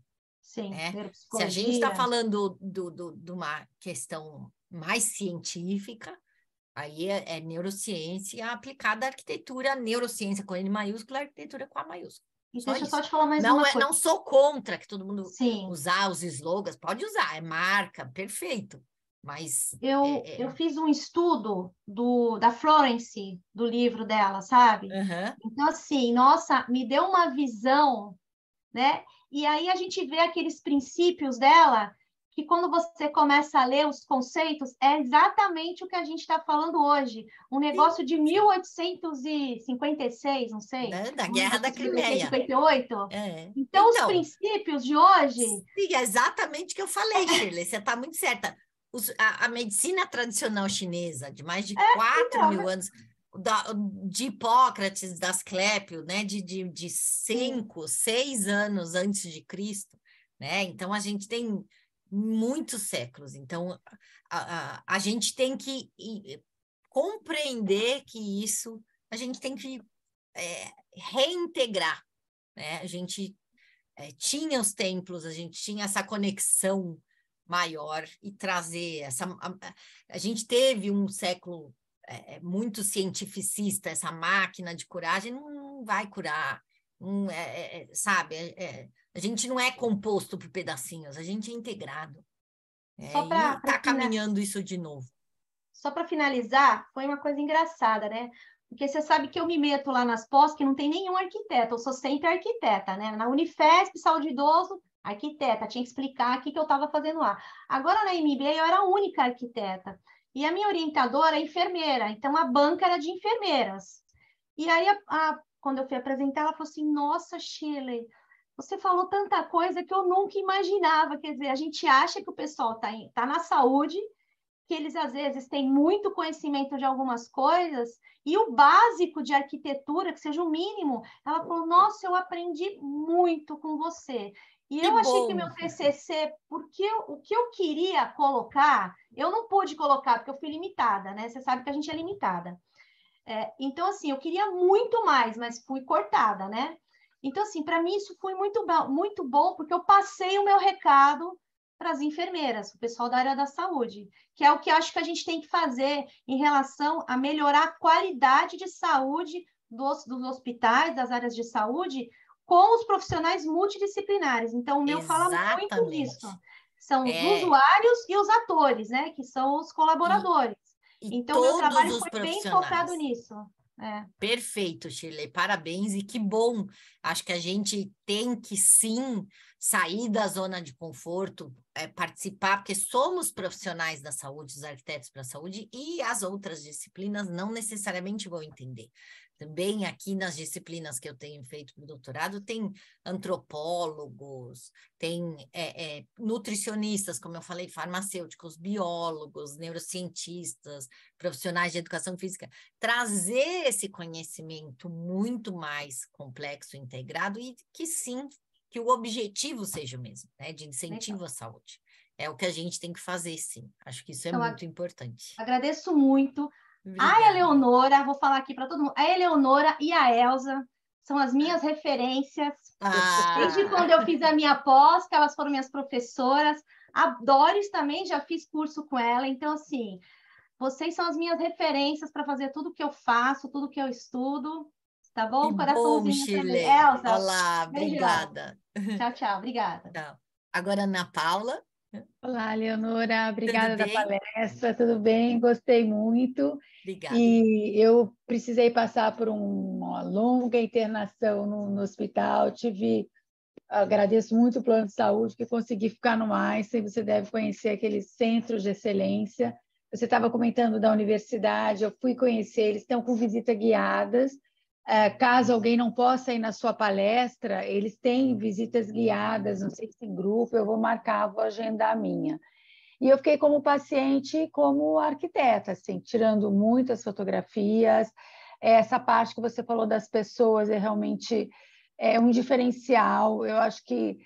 Sim, né? Se a gente está falando de uma questão mais científica, aí é neurociência aplicada à arquitetura, neurociência com N maiúsculo, arquitetura com A maiúsculo. E deixa eu só te falar mais uma coisa. Não sou contra que todo mundo usar os slogans, pode usar, é marca, perfeito. Mas eu fiz um estudo da Florence, do livro dela, sabe? Então, assim, nossa, me deu uma visão, né? E aí a gente vê aqueles princípios dela, que quando você começa a ler os conceitos, é exatamente o que a gente está falando hoje. Um negócio de 1856, não sei. Da Guerra da Crimeia. 58. Então, os princípios de hoje... Sim, é exatamente o que eu falei, Shirley, você está muito certa. A medicina tradicional chinesa, de mais de 4.000 anos, de Hipócrates, da Asclépio, né, de 5, 6 anos antes de Cristo, né? Então, a gente tem muitos séculos. Então, a gente tem que compreender que isso, a gente tem que reintegrar, né? A gente tinha os templos, a gente tinha essa conexão maior e trazer a gente teve um século muito cientificista, essa máquina de curagem não vai curar, sabe? A gente não é composto por pedacinhos, a gente é integrado. E está caminhando isso de novo. Só para finalizar, foi uma coisa engraçada, né? Porque você sabe que eu me meto lá nas pós que não tem nenhum arquiteto, eu sou sempre arquiteta, né? Na Unifesp, saúde idoso, arquiteta, tinha que explicar o que eu estava fazendo lá. Agora, na MBA, eu era a única arquiteta. E a minha orientadora é enfermeira, então a banca era de enfermeiras. E aí, quando eu fui apresentar, ela falou assim, nossa, Shirley, você falou tanta coisa que eu nunca imaginava. Quer dizer, a gente acha que o pessoal tá na saúde, que eles, às vezes, têm muito conhecimento de algumas coisas, e o básico de arquitetura, que seja o mínimo, ela falou, nossa, eu aprendi muito com você. E eu achei que meu TCC, porque o que eu queria colocar, eu não pude colocar, porque eu fui limitada, né? Você sabe que a gente é limitada. Então, assim, eu queria muito mais, mas fui cortada, né? Então, assim, para mim isso foi muito bom, porque eu passei o meu recado para as enfermeiras, o pessoal da área da saúde, que é o que eu acho que a gente tem que fazer em relação a melhorar a qualidade de saúde dos hospitais, das áreas de saúde, com os profissionais multidisciplinares. Então, o meu fala muito disso. São os usuários e os atores, né? Que são os colaboradores. Então, meu trabalho foi bem focado nisso. Perfeito, Shirley, parabéns e que bom. Acho que a gente tem que sim sair da zona de conforto, participar, porque somos profissionais da saúde, os arquitetos para a saúde, e as outras disciplinas não necessariamente vão entender. Também aqui nas disciplinas que eu tenho feito para o doutorado, tem antropólogos, tem nutricionistas, como eu falei, farmacêuticos, biólogos, neurocientistas, profissionais de educação física. Trazer esse conhecimento muito mais complexo, integrado, e que sim, que o objetivo seja o mesmo, né? De incentivo à saúde. É o que a gente tem que fazer, sim. Acho que isso é muito importante. Agradeço muito. Obrigada. A Eleonora, vou falar aqui para todo mundo, a Eleonora e a Elza são as minhas referências. Desde quando eu fiz a minha pós, que elas foram minhas professoras. A Doris também, já fiz curso com ela. Então, assim, vocês são as minhas referências para fazer tudo que eu faço, tudo que eu estudo. Tá bom? Que Coraçãozinho bom, também. Shirley. Elza, Olá, beijão. obrigada. Tchau, tchau. Obrigada. Tchau. Agora, Ana Paula. Olá, Leonora. Obrigada da bem? palestra. Tudo bem? Gostei muito. Obrigada. E eu precisei passar por uma longa internação no hospital. Agradeço muito o plano de saúde que consegui ficar no Einstein. Você deve conhecer aqueles centros de excelência. Você estava comentando da universidade, eu fui conhecer, eles estão com visita guiadas. Caso alguém não possa ir na sua palestra, eles têm visitas guiadas, não sei se em grupo, eu vou marcar, vou agendar a minha. E eu fiquei como paciente e como arquiteta, assim, tirando muitas fotografias. Essa parte que você falou das pessoas é realmente um diferencial. Eu acho que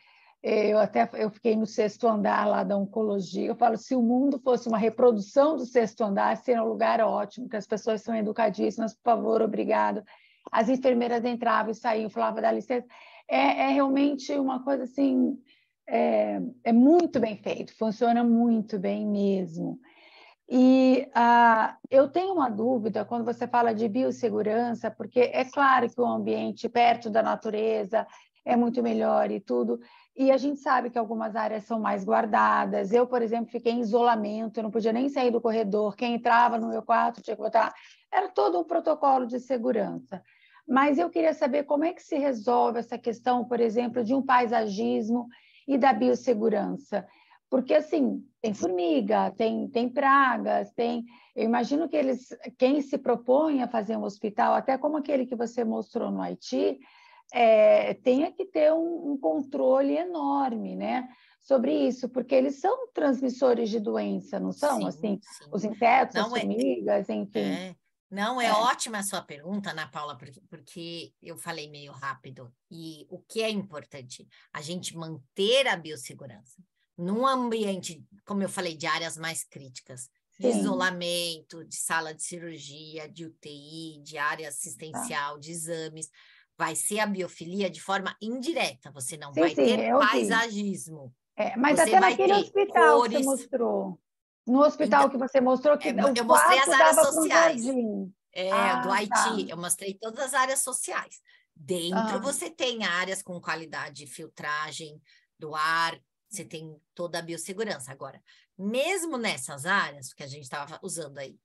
eu fiquei no 6º andar lá da oncologia. Eu falo, se o mundo fosse uma reprodução do 6º andar, seria um lugar ótimo, que as pessoas são educadíssimas, por favor, obrigado. As enfermeiras entravam e saíam, falavam, dá licença. Realmente uma coisa assim, é muito bem feito, funciona muito bem mesmo. E eu tenho uma dúvida quando você fala de biossegurança, porque é claro que o ambiente perto da natureza é muito melhor e tudo, e a gente sabe que algumas áreas são mais guardadas. Eu, por exemplo, fiquei em isolamento, eu não podia nem sair do corredor, quem entrava no meu quarto tinha que botar... Era todo um protocolo de segurança. Mas eu queria saber como é que se resolve essa questão, por exemplo, de um paisagismo e da biossegurança. Porque, assim, tem formiga, tem pragas, eu imagino que quem se propõe a fazer um hospital, até como aquele que você mostrou no Haiti, tenha que ter um controle enorme, né, sobre isso, porque eles são transmissores de doença, não são? Sim, assim, sim. Os insetos, Não as formigas, enfim. Não, é ótima a sua pergunta, Ana Paula, porque eu falei meio rápido. E o que é importante? A gente manter a biossegurança num ambiente, como eu falei, de áreas mais críticas, de isolamento, de sala de cirurgia, de UTI, de área assistencial, de exames. Vai ser a biofilia de forma indireta, você não vai ter paisagismo. Mas você até vai naquele ter hospital cores. que você mostrou. No hospital que você mostrou, que eu mostrei as áreas sociais. Do Haiti, tá. eu mostrei todas as áreas sociais. Dentro você tem áreas com qualidade de filtragem do ar, você tem toda a biossegurança. Agora, mesmo nessas áreas que a gente estava usando aí,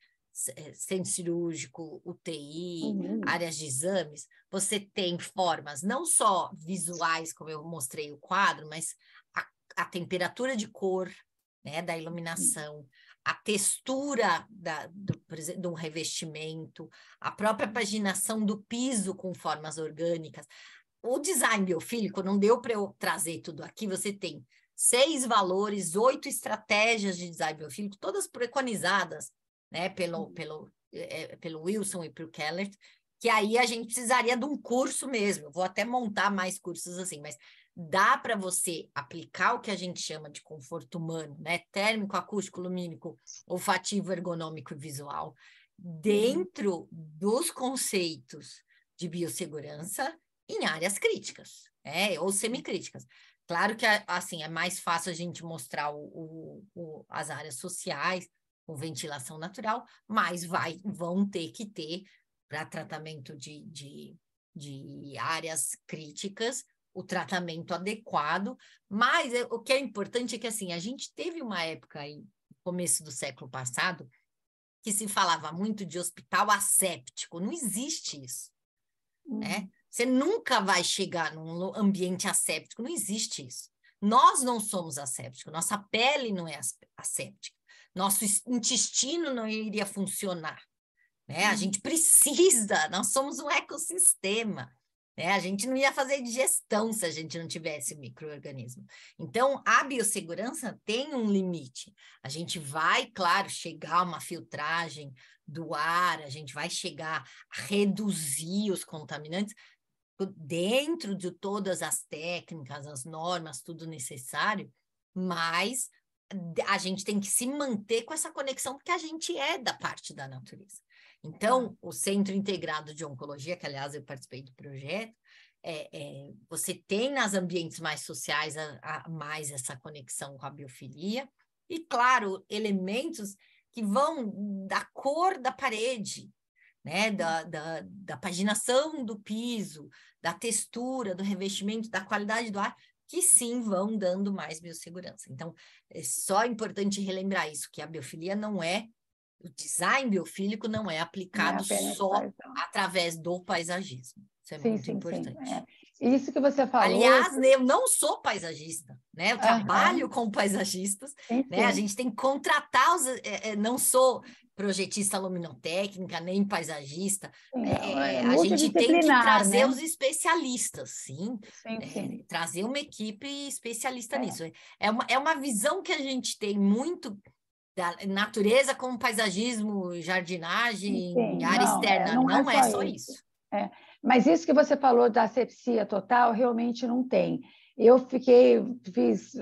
centro cirúrgico, UTI, áreas de exames, você tem formas não só visuais, como eu mostrei o quadro, mas a temperatura de cor, né, da iluminação, a textura do revestimento, a própria paginação do piso com formas orgânicas. O design biofílico, não deu para eu trazer tudo aqui, você tem 6 valores, 8 estratégias de design biofílico, todas preconizadas, né, pelo Wilson e pelo Keller, que aí a gente precisaria de um curso mesmo. Eu vou até montar mais cursos assim, mas dá para você aplicar o que a gente chama de conforto humano, né? Térmico, acústico, lumínico, olfativo, ergonômico e visual, dentro dos conceitos de biossegurança em áreas críticas, ou semicríticas. Claro que assim, é mais fácil a gente mostrar as áreas sociais, com ventilação natural, mas vão ter que ter, para tratamento de áreas críticas, o tratamento adequado, mas o que é importante é que assim, a gente teve uma época aí, no começo do século passado, que se falava muito de hospital asséptico. Não existe isso, né? Você nunca vai chegar num ambiente asséptico, não existe isso. Nós não somos assépticos, nossa pele não é asséptica, nosso intestino não iria funcionar, né? A gente precisa, nós somos um ecossistema, né? A gente não ia fazer digestão se a gente não tivesse micro-organismo. Então, a biossegurança tem um limite. A gente vai, claro, chegar a uma filtragem do ar, a gente vai chegar a reduzir os contaminantes dentro de todas as técnicas, as normas, tudo necessário, mas a gente tem que se manter com essa conexão, porque a gente é da parte da natureza. Então, o Centro Integrado de Oncologia, que, aliás, eu participei do projeto, você tem nas ambientes mais sociais mais essa conexão com a biofilia, e, claro, elementos que vão da cor da parede, né? da paginação do piso, da textura, do revestimento, da qualidade do ar, que sim vão dando mais biossegurança. Então, é só importante relembrar isso, que a biofilia não é, o design biofílico não é aplicado só através do paisagismo. Isso é muito importante. Isso que você falou... Aliás, eu não sou paisagista, né? Eu trabalho com paisagistas, né? A gente tem que contratar não sou projetista luminotécnica, nem paisagista. A gente tem que trazer, né, os especialistas, sim. Trazer uma equipe especialista nisso. É uma visão que a gente tem muito da natureza como paisagismo, jardinagem, área externa. Não é só isso. Mas isso que você falou da asepsia total, realmente não tem. Eu fiz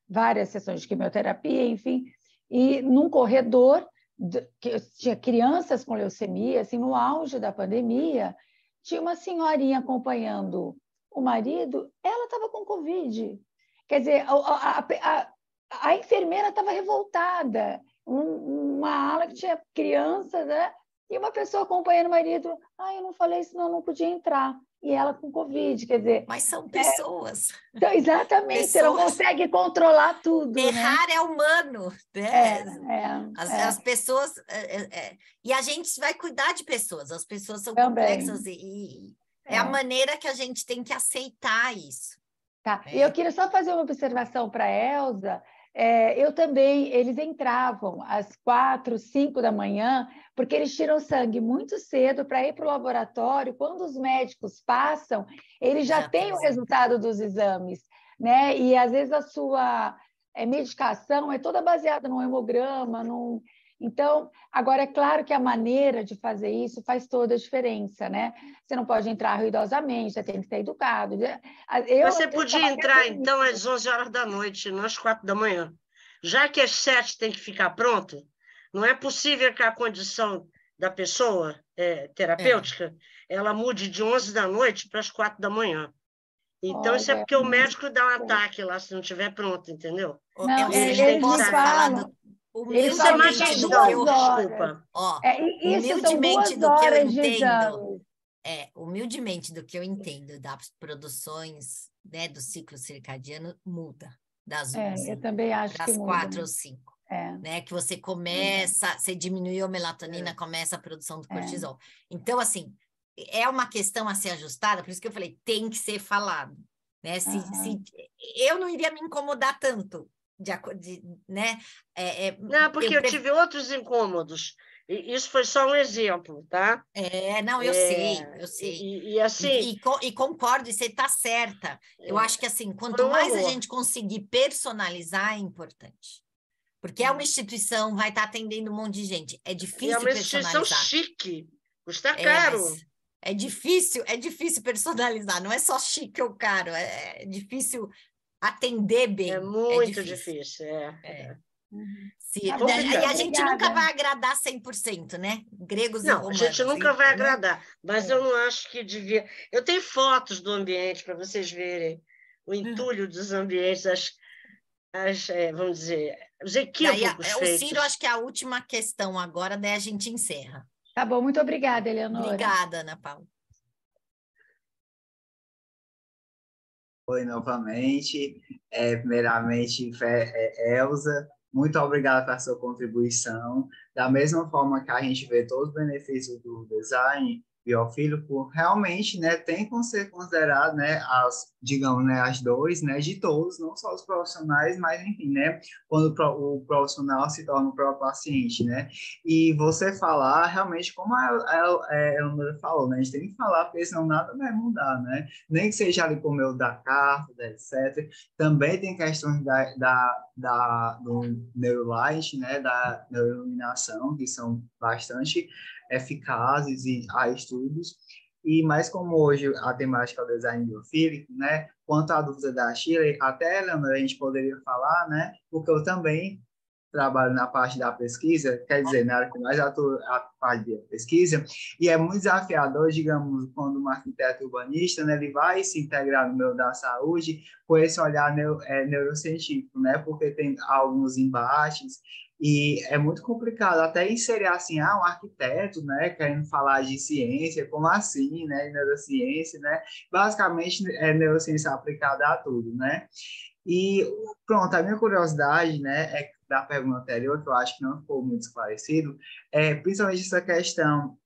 várias sessões de quimioterapia, enfim, e num corredor que tinha crianças com leucemia, assim, no auge da pandemia, tinha uma senhorinha acompanhando o marido, ela estava com Covid. Quer dizer, a enfermeira estava revoltada, uma ala que tinha crianças, né? E uma pessoa acompanhando o marido, eu não falei, senão eu não podia entrar. E ela com Covid, quer dizer... Mas são pessoas. Então, exatamente, você não consegue controlar tudo. Errar, né? É humano. Né? As É. pessoas... E a gente vai cuidar de pessoas, as pessoas são complexas e é a maneira que a gente tem que aceitar isso. Tá. E eu queria só fazer uma observação para a Elza. Eu também, eles entravam às 4, 5 da manhã, porque eles tiram sangue muito cedo para ir para o laboratório. Quando os médicos passam, eles já têm o resultado dos exames, né? E às vezes a sua medicação é toda baseada no hemograma, Então, agora é claro que a maneira de fazer isso faz toda a diferença, né? Você não pode entrar ruidosamente, você tem que ser educado. Você podia entrar, então, às 11 horas da noite, não às 4 da manhã. Já que às 7 tem que ficar pronto, não é possível que a condição da pessoa terapêutica ela mude de 11 da noite para as 4 da manhã. Então, isso é porque o médico dá um ataque lá se não estiver pronto, entendeu? Não, eles me falam... Humildemente do que eu... Desculpa. Humildemente do que eu entendo... humildemente do que eu entendo das produções, né, do ciclo circadiano, muda das 11 eu também acho das que 4 ou 5. Né, que você começa, você diminuiu a melatonina, começa a produção do cortisol. Então, assim, é uma questão a ser ajustada, por isso que eu falei, tem que ser falado. Né? Eu não iria me incomodar tanto, né? Não, porque eu tive outros incômodos. Isso foi só um exemplo, tá? Eu sei. E assim... E concordo, e você está certa. Eu acho que, assim, quanto mais a gente conseguir personalizar, é importante. Porque é uma instituição, vai estar atendendo um monte de gente. É difícil personalizar. É uma instituição chique, custa caro. É difícil personalizar. Não é só chique ou caro, é difícil atender bem. É muito difícil. E a gente nunca vai agradar 100%, né? Gregos e romanos. Não, a gente nunca vai agradar, mas eu não acho que devia... Eu tenho fotos do ambiente para vocês verem o entulho dos ambientes, vamos dizer, os equívocos feitos. O Ciro, acho que é a última questão agora, daí a gente encerra. Tá bom, muito obrigada, Eleonora. Obrigada, Ana Paula. Oi, novamente. Primeiramente, Elza, muito obrigada pela sua contribuição. Da mesma forma que a gente vê todos os benefícios do design, biofílico realmente, né, tem que ser considerado, né, digamos, né, as dores, né, de todos, não só os profissionais, mas, enfim, né, quando o profissional se torna o próprio paciente, né, e você falar realmente, como a Eleonora falou, né, a gente tem que falar, porque senão nada vai mudar, né, nem que seja ali por meio da carta, etc. Também tem questões do Neurolight, né, da neuroiluminação, que são bastante eficazes e há estudos. E mais como hoje a temática é o design biofílico, né? Quanto à dúvida da Shirley, até, Leandro, a gente poderia falar, né? Porque eu também trabalho na parte da pesquisa, quer dizer, na área que mais atuo a parte da pesquisa, e é muito desafiador, digamos, quando um arquiteto urbanista, né, ele vai se integrar no meio da saúde com esse olhar neurocientífico, né? Porque tem alguns embates, e é muito complicado até inserir assim, um arquiteto, né, querendo falar de ciência, como assim, né, neurociência, né? Basicamente é neurociência aplicada a tudo, né? E pronto, a minha curiosidade, né, é da pergunta anterior, que eu acho que não ficou muito esclarecido, principalmente essa questão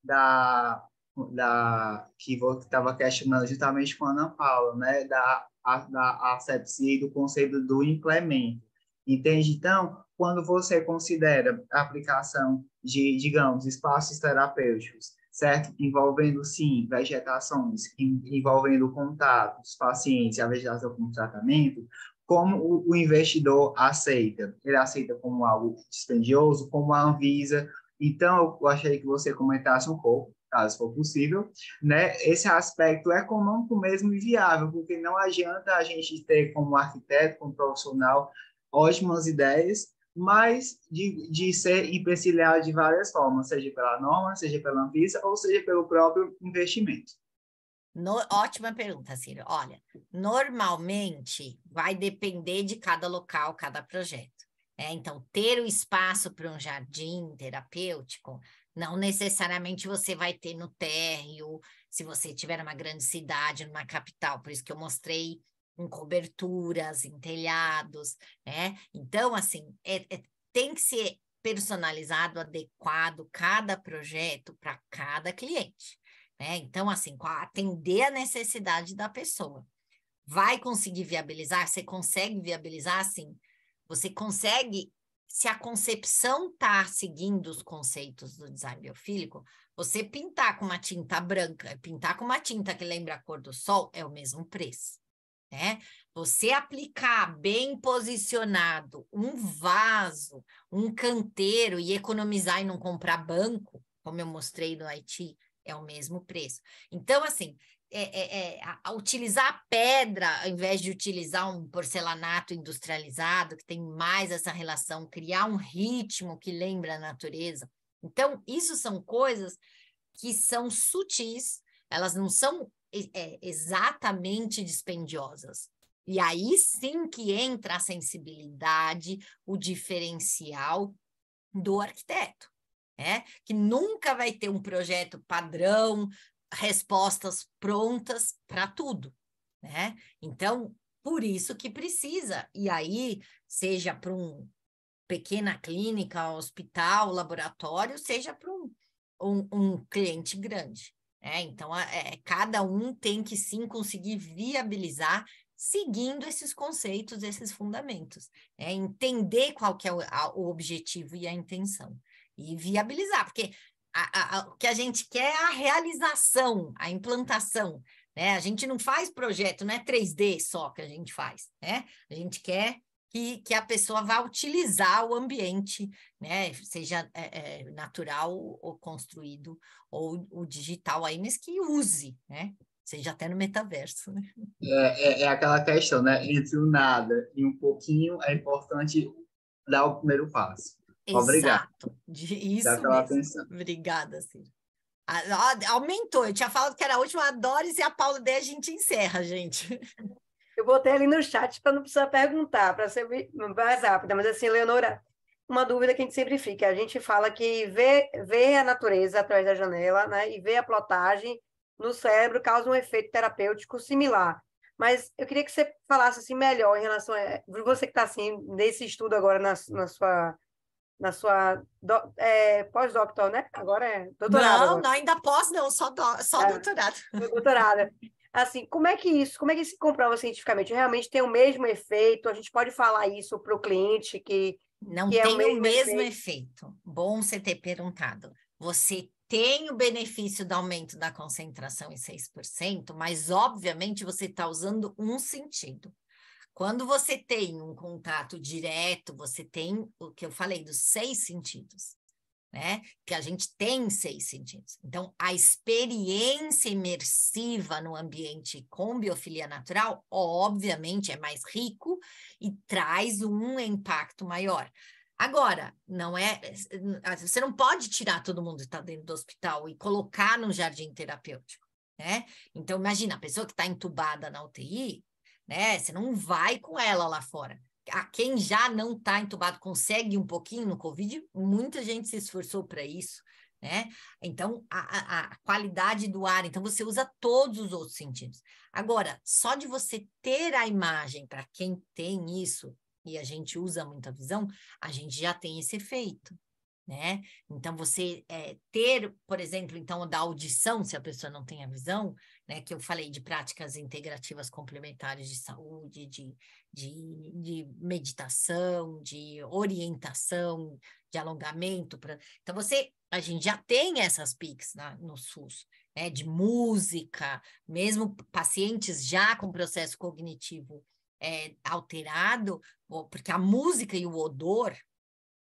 que você estava questionando justamente com a Ana Paula, né, da asepsia e do conceito do implemento. Entende? Então, quando você considera a aplicação de, digamos, espaços terapêuticos, certo? Envolvendo, sim, vegetações, envolvendo o contato dos pacientes, a vegetação como tratamento, como o investidor aceita? Ele aceita como algo dispendioso, como a Anvisa. Então, eu gostaria que você comentasse um pouco, caso for possível, né, esse aspecto econômico mesmo e viável, porque não adianta a gente ter como arquiteto, como profissional, ótimas ideias, mas de ser empecilhado de várias formas, seja pela norma, seja pela Anvisa, ou seja pelo próprio investimento. Ótima pergunta, Ciro. Olha, normalmente vai depender de cada local, cada projeto. Então, ter o espaço para um jardim terapêutico, não necessariamente você vai ter no térreo, se você tiver numa grande cidade, numa capital. Por isso que eu mostrei em coberturas, em telhados, né? Então, assim, tem que ser personalizado, adequado, cada projeto para cada cliente. Então, assim, atender a necessidade da pessoa. Vai conseguir viabilizar? Você consegue viabilizar, assim, você consegue, se a concepção está seguindo os conceitos do design biofílico, você pintar com uma tinta branca, pintar com uma tinta que lembra a cor do sol, é o mesmo preço. Você aplicar bem posicionado um vaso, um canteiro e economizar e não comprar banco, como eu mostrei no Haiti, é o mesmo preço. Então, assim, utilizar a pedra, ao invés de utilizar um porcelanato industrializado, que tem mais essa relação, criar um ritmo que lembra a natureza. Então, isso são coisas que são sutis, elas não são exatamente dispendiosas. E aí sim que entra a sensibilidade, o diferencial do arquiteto. Que nunca vai ter um projeto padrão, respostas prontas para tudo, Então, por isso que precisa. E aí, seja para uma pequena clínica, hospital, laboratório, seja para um cliente grande. Então, cada um tem que sim conseguir viabilizar seguindo esses conceitos, esses fundamentos. Entender qual que é o objetivo e a intenção. E viabilizar, porque o que a gente quer é a realização, a implantação, A gente não faz projeto, não é 3D só que a gente faz, A gente quer que a pessoa vá utilizar o ambiente, Seja natural ou construído, ou o digital aí, mas que use, Seja até no metaverso, É aquela questão, entre o nada e um pouquinho, é importante dar o primeiro passo. Obrigado. Exato, isso Dá pela mesmo. atenção. Obrigada, Ciro. Aumentou, eu tinha falado que era a última, a Doris e a Paula, daí a gente encerra, gente. Eu botei ali no chat para não precisar perguntar, para ser mais rápida, mas assim, Leonora, uma dúvida que a gente sempre fica, a gente fala que ver a natureza através da janela, e ver a plotagem no cérebro causa um efeito terapêutico similar. Mas eu queria que você falasse assim melhor em relação a você que está assim nesse estudo agora na sua na sua pós-doctoral, né? Agora é doutorado. Não, ainda pós não, só doutorado. Doutorada. Assim, como é que se comprova cientificamente? Realmente tem o mesmo efeito? A gente pode falar isso para o cliente que não que tem o o mesmo efeito. Bom você ter perguntado. Você tem o benefício do aumento da concentração em 6%, mas obviamente você está usando um sentido. Quando você tem um contato direto, você tem o que eu falei dos 6 sentidos, né? Que a gente tem 6 sentidos. Então, a experiência imersiva no ambiente com biofilia natural, obviamente, é mais rico e traz um impacto maior. Agora, você não pode tirar todo mundo que está dentro do hospital e colocar num jardim terapêutico, né? Então, imagina, a pessoa que está entubada na UTI, né? Você não vai com ela lá fora. A quem já não está entubado consegue um pouquinho no Covid, muita gente se esforçou para isso, né? Então, a qualidade do ar, então você usa todos os outros sentidos. Agora, só de você ter a imagem para quem tem isso, e a gente usa muito a visão, a gente já tem esse efeito, né? Então, você ter, por exemplo, então, da audição, se a pessoa não tem a visão, né, que eu falei de práticas integrativas complementares de saúde, de meditação, de orientação, de alongamento. Então, a gente já tem essas PICs no SUS, né, de música, mesmo pacientes já com processo cognitivo alterado, porque a música e o odor,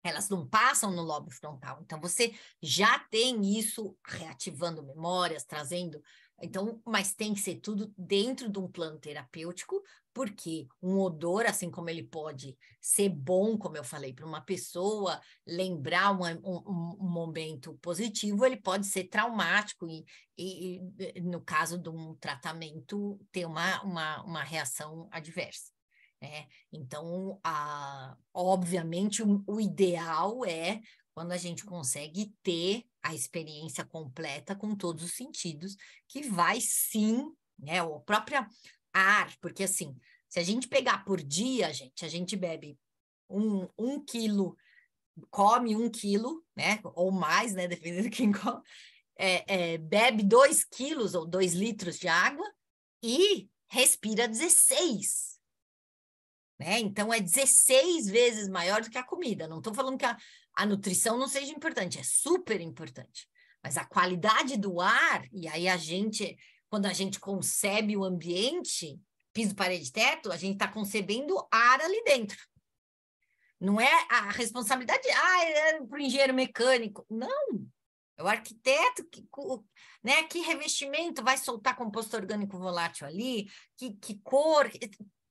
elas não passam no lobo frontal. Então, você já tem isso reativando memórias, trazendo... Então, mas tem que ser tudo dentro de um plano terapêutico, porque um odor, assim como ele pode ser bom, como eu falei, para uma pessoa lembrar um momento positivo, ele pode ser traumático e no caso de um tratamento, ter uma reação adversa. Então, obviamente, o ideal é quando a gente consegue ter a experiência completa com todos os sentidos, que vai sim, né, o próprio ar, porque assim, se a gente pegar por dia, a gente bebe um quilo, come 1 quilo, né, ou mais, né, dependendo de quem come, bebe 2 quilos ou 2 litros de água e respira 16. Né? Então, é 16 vezes maior do que a comida. Não estou falando que a nutrição não seja importante, é super importante. Mas a qualidade do ar, e aí quando a gente concebe o ambiente, piso, parede, teto, a gente está concebendo ar ali dentro. Não é a responsabilidade, para o engenheiro mecânico. Não, é o arquiteto, né? Que revestimento vai soltar composto orgânico volátil ali, que cor...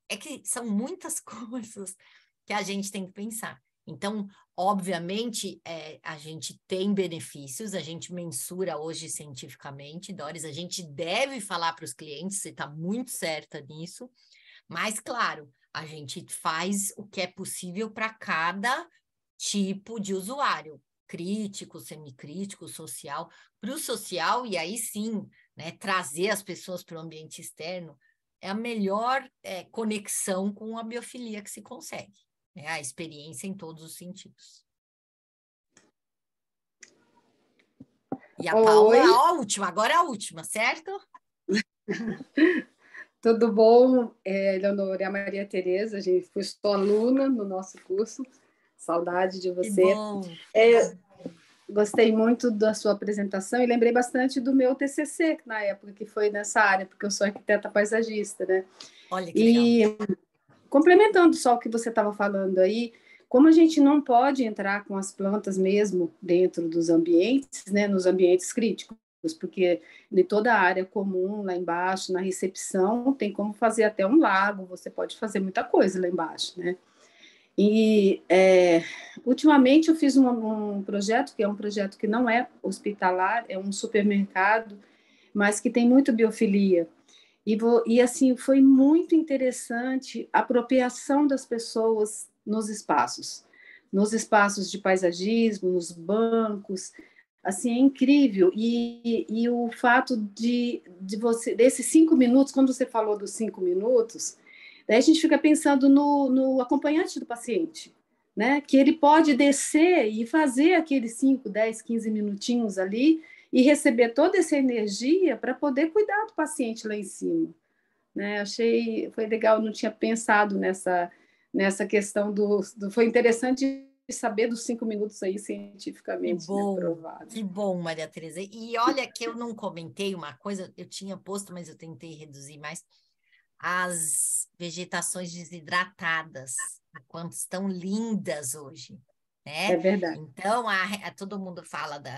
É que são muitas coisas que a gente tem que pensar. Então, obviamente, a gente tem benefícios, a gente mensura hoje cientificamente, Doris, a gente deve falar para os clientes, você está muito certa nisso, mas, claro, a gente faz o que é possível para cada tipo de usuário, crítico, semicrítico, social. Para o social, e aí sim, né, trazer as pessoas para o ambiente externo, é a melhor conexão com a biofilia que se consegue, né? A experiência em todos os sentidos. E a Paula, agora a última, certo? Tudo bom, Eleonora? A Maria Tereza, estou aluna no nosso curso, saudade de você. Que bom. Gostei muito da sua apresentação e lembrei bastante do meu TCC, na época, que foi nessa área, porque eu sou arquiteta paisagista, né? Olha que legal. Complementando só o que você estava falando aí, como a gente não pode entrar com as plantas mesmo dentro dos ambientes, né, nos ambientes críticos, porque em toda a área comum, lá embaixo, na recepção, tem como fazer até um lago, você pode fazer muita coisa lá embaixo, né? E ultimamente eu fiz um projeto, que é um projeto que não é hospitalar, é um supermercado, mas que tem muito biofilia. E assim, foi muito interessante a apropriação das pessoas nos espaços de paisagismo, nos bancos, assim, é incrível. E o fato de você, desses 5 minutos, quando você falou dos 5 minutos, daí a gente fica pensando no acompanhante do paciente, né? Que ele pode descer e fazer aqueles 5, 10, 15 minutinhos ali e receber toda essa energia para poder cuidar do paciente lá em cima, né? Achei, foi legal, não tinha pensado nessa questão foi interessante saber dos 5 minutos aí cientificamente, né, provado. Que bom, Maria Tereza. E olha que eu não comentei uma coisa, eu tinha posto, mas eu tentei reduzir mais, as vegetações desidratadas, quanto estão lindas hoje, né? É verdade. Então, todo mundo fala do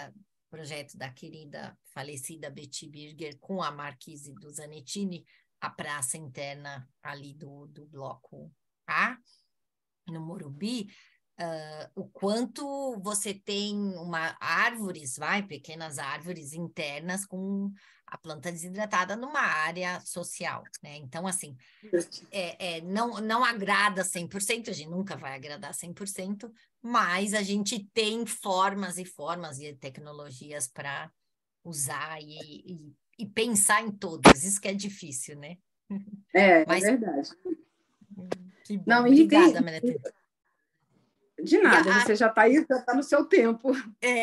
projeto da querida falecida Betty Birger com a Marquise do Zanettini, a praça interna ali do Bloco A, no Morumbi, o quanto você tem pequenas árvores internas com a planta desidratada numa área social, né? Então, assim, não agrada 100%, a gente nunca vai agradar 100%, mas a gente tem formas e formas e tecnologias para usar e pensar em todas, isso que é difícil, né? Mas, é verdade. Que bom. Obrigada, Maria. De nada, você já está aí, já está no seu tempo.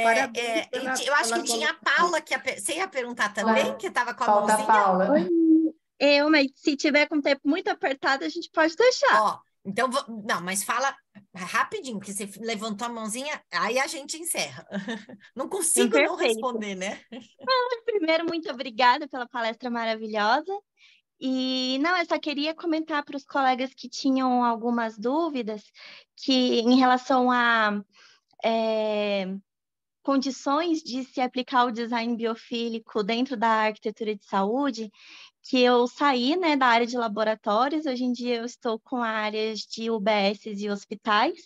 Parabéns eu acho que tinha a Paula, você ia perguntar também, que estava com a mãozinha? Paula. Mas se tiver com o tempo muito apertado, a gente pode deixar. Então, não, mas fala rapidinho, que você levantou a mãozinha, aí a gente encerra. Não consigo não responder, né? Primeiro, muito obrigada pela palestra maravilhosa. E, não, eu só queria comentar para os colegas que tinham algumas dúvidas que em relação a condições de se aplicar o design biofílico dentro da arquitetura de saúde, que eu saí, né, da área de laboratórios, hoje em dia eu estou com áreas de UBSs e hospitais,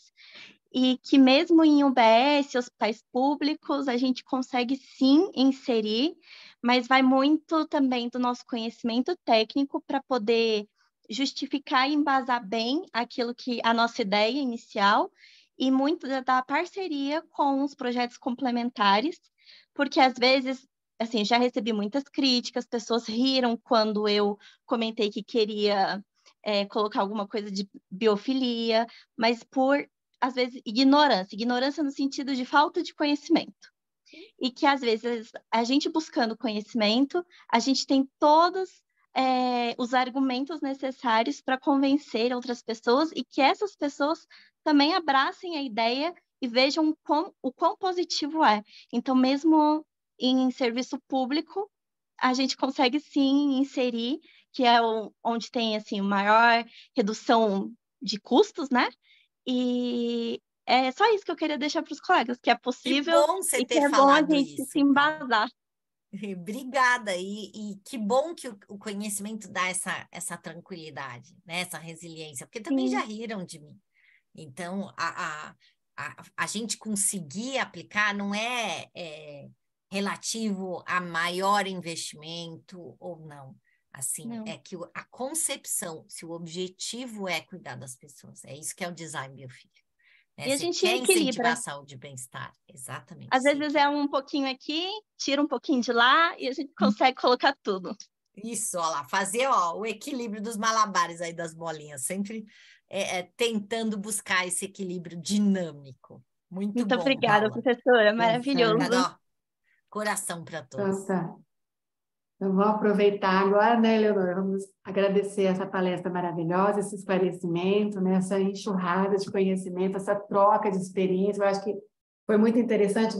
e que mesmo em UBS, hospitais públicos, a gente consegue sim inserir, mas vai muito também do nosso conhecimento técnico para poder justificar e embasar bem aquilo que a nossa ideia inicial e muito da parceria com os projetos complementares, porque às vezes, assim, já recebi muitas críticas, pessoas riram quando eu comentei que queria colocar alguma coisa de biofilia, mas por às vezes, ignorância no sentido de falta de conhecimento. E que, às vezes, a gente buscando conhecimento, a gente tem todos os argumentos necessários para convencer outras pessoas e que essas pessoas também abracem a ideia e vejam o quão positivo é. Então, mesmo em serviço público, a gente consegue, sim, inserir, que é onde tem, assim, maior redução de custos, né? E é só isso que eu queria deixar para os colegas, que é possível que bom você e ter que é bom a gente se embasar. Obrigada, e que bom que o conhecimento dá essa tranquilidade, né? Essa resiliência, porque também já riram de mim. Então, a gente conseguir aplicar não é relativo a maior investimento ou não. Assim, não. É que a concepção, se o objetivo é cuidar das pessoas, é isso que é o design biofílico. Né? E a gente quer incentivar a saúde e bem-estar, exatamente. Às vezes é um pouquinho aqui, tira um pouquinho de lá e a gente consegue colocar tudo. Isso, olha lá, fazer o equilíbrio dos malabares aí das bolinhas, sempre tentando buscar esse equilíbrio dinâmico. Muito bom, obrigada, Paula. professora, maravilhoso. Coração para todos. Então, vamos aproveitar agora, né, Leonor? Vamos agradecer essa palestra maravilhosa, esse esclarecimento, né, essa enxurrada de conhecimento, essa troca de experiência. Eu acho que foi muito interessante.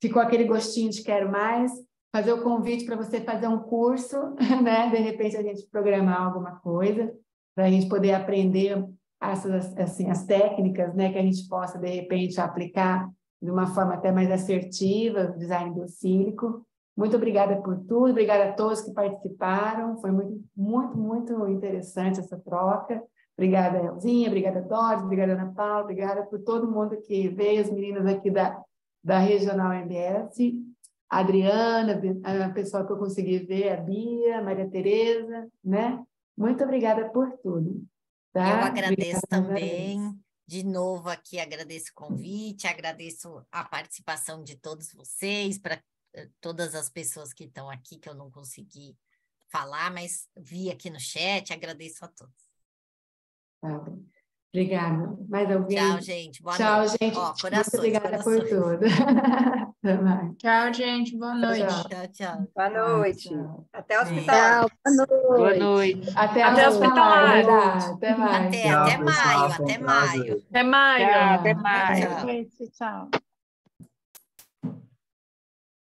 Ficou aquele gostinho de quero mais. Fazer o convite para você fazer um curso, né? De repente a gente programar alguma coisa para a gente poder aprender as técnicas, né? Que a gente possa de repente aplicar de uma forma até mais assertiva, o design biofílico. Muito obrigada por tudo, obrigada a todos que participaram, foi muito, muito, muito interessante essa troca. Obrigada, Elzinha, obrigada, Doris, obrigada, Ana Paula, obrigada por todo mundo que veio, as meninas aqui da Regional MBS, a Adriana, a pessoa que eu consegui ver, a Bia, a Maria Tereza, né? Muito obrigada por tudo. Tá? Eu agradeço também. De novo aqui, agradeço o convite, agradeço a participação de todos vocês, para todas as pessoas que estão aqui, que eu não consegui falar, mas vi aqui no chat, agradeço a todos. Tá bem. Obrigada. Mais alguém? Tchau, gente. Boa Tchau, noite. gente. Ó, Muito corações, obrigada corações. por tudo. Até mais. Tchau, gente. Boa noite. Tchau, tchau. Boa noite. Tchau. Até o hospital. Boa noite. Até Até hospitalar, hospitalar. verdade. Até mais. Até Tchau, maio, pessoal, foi um até prazer. maio. Até maio. Tchau, até Tchau, mais. tchau. Tchau.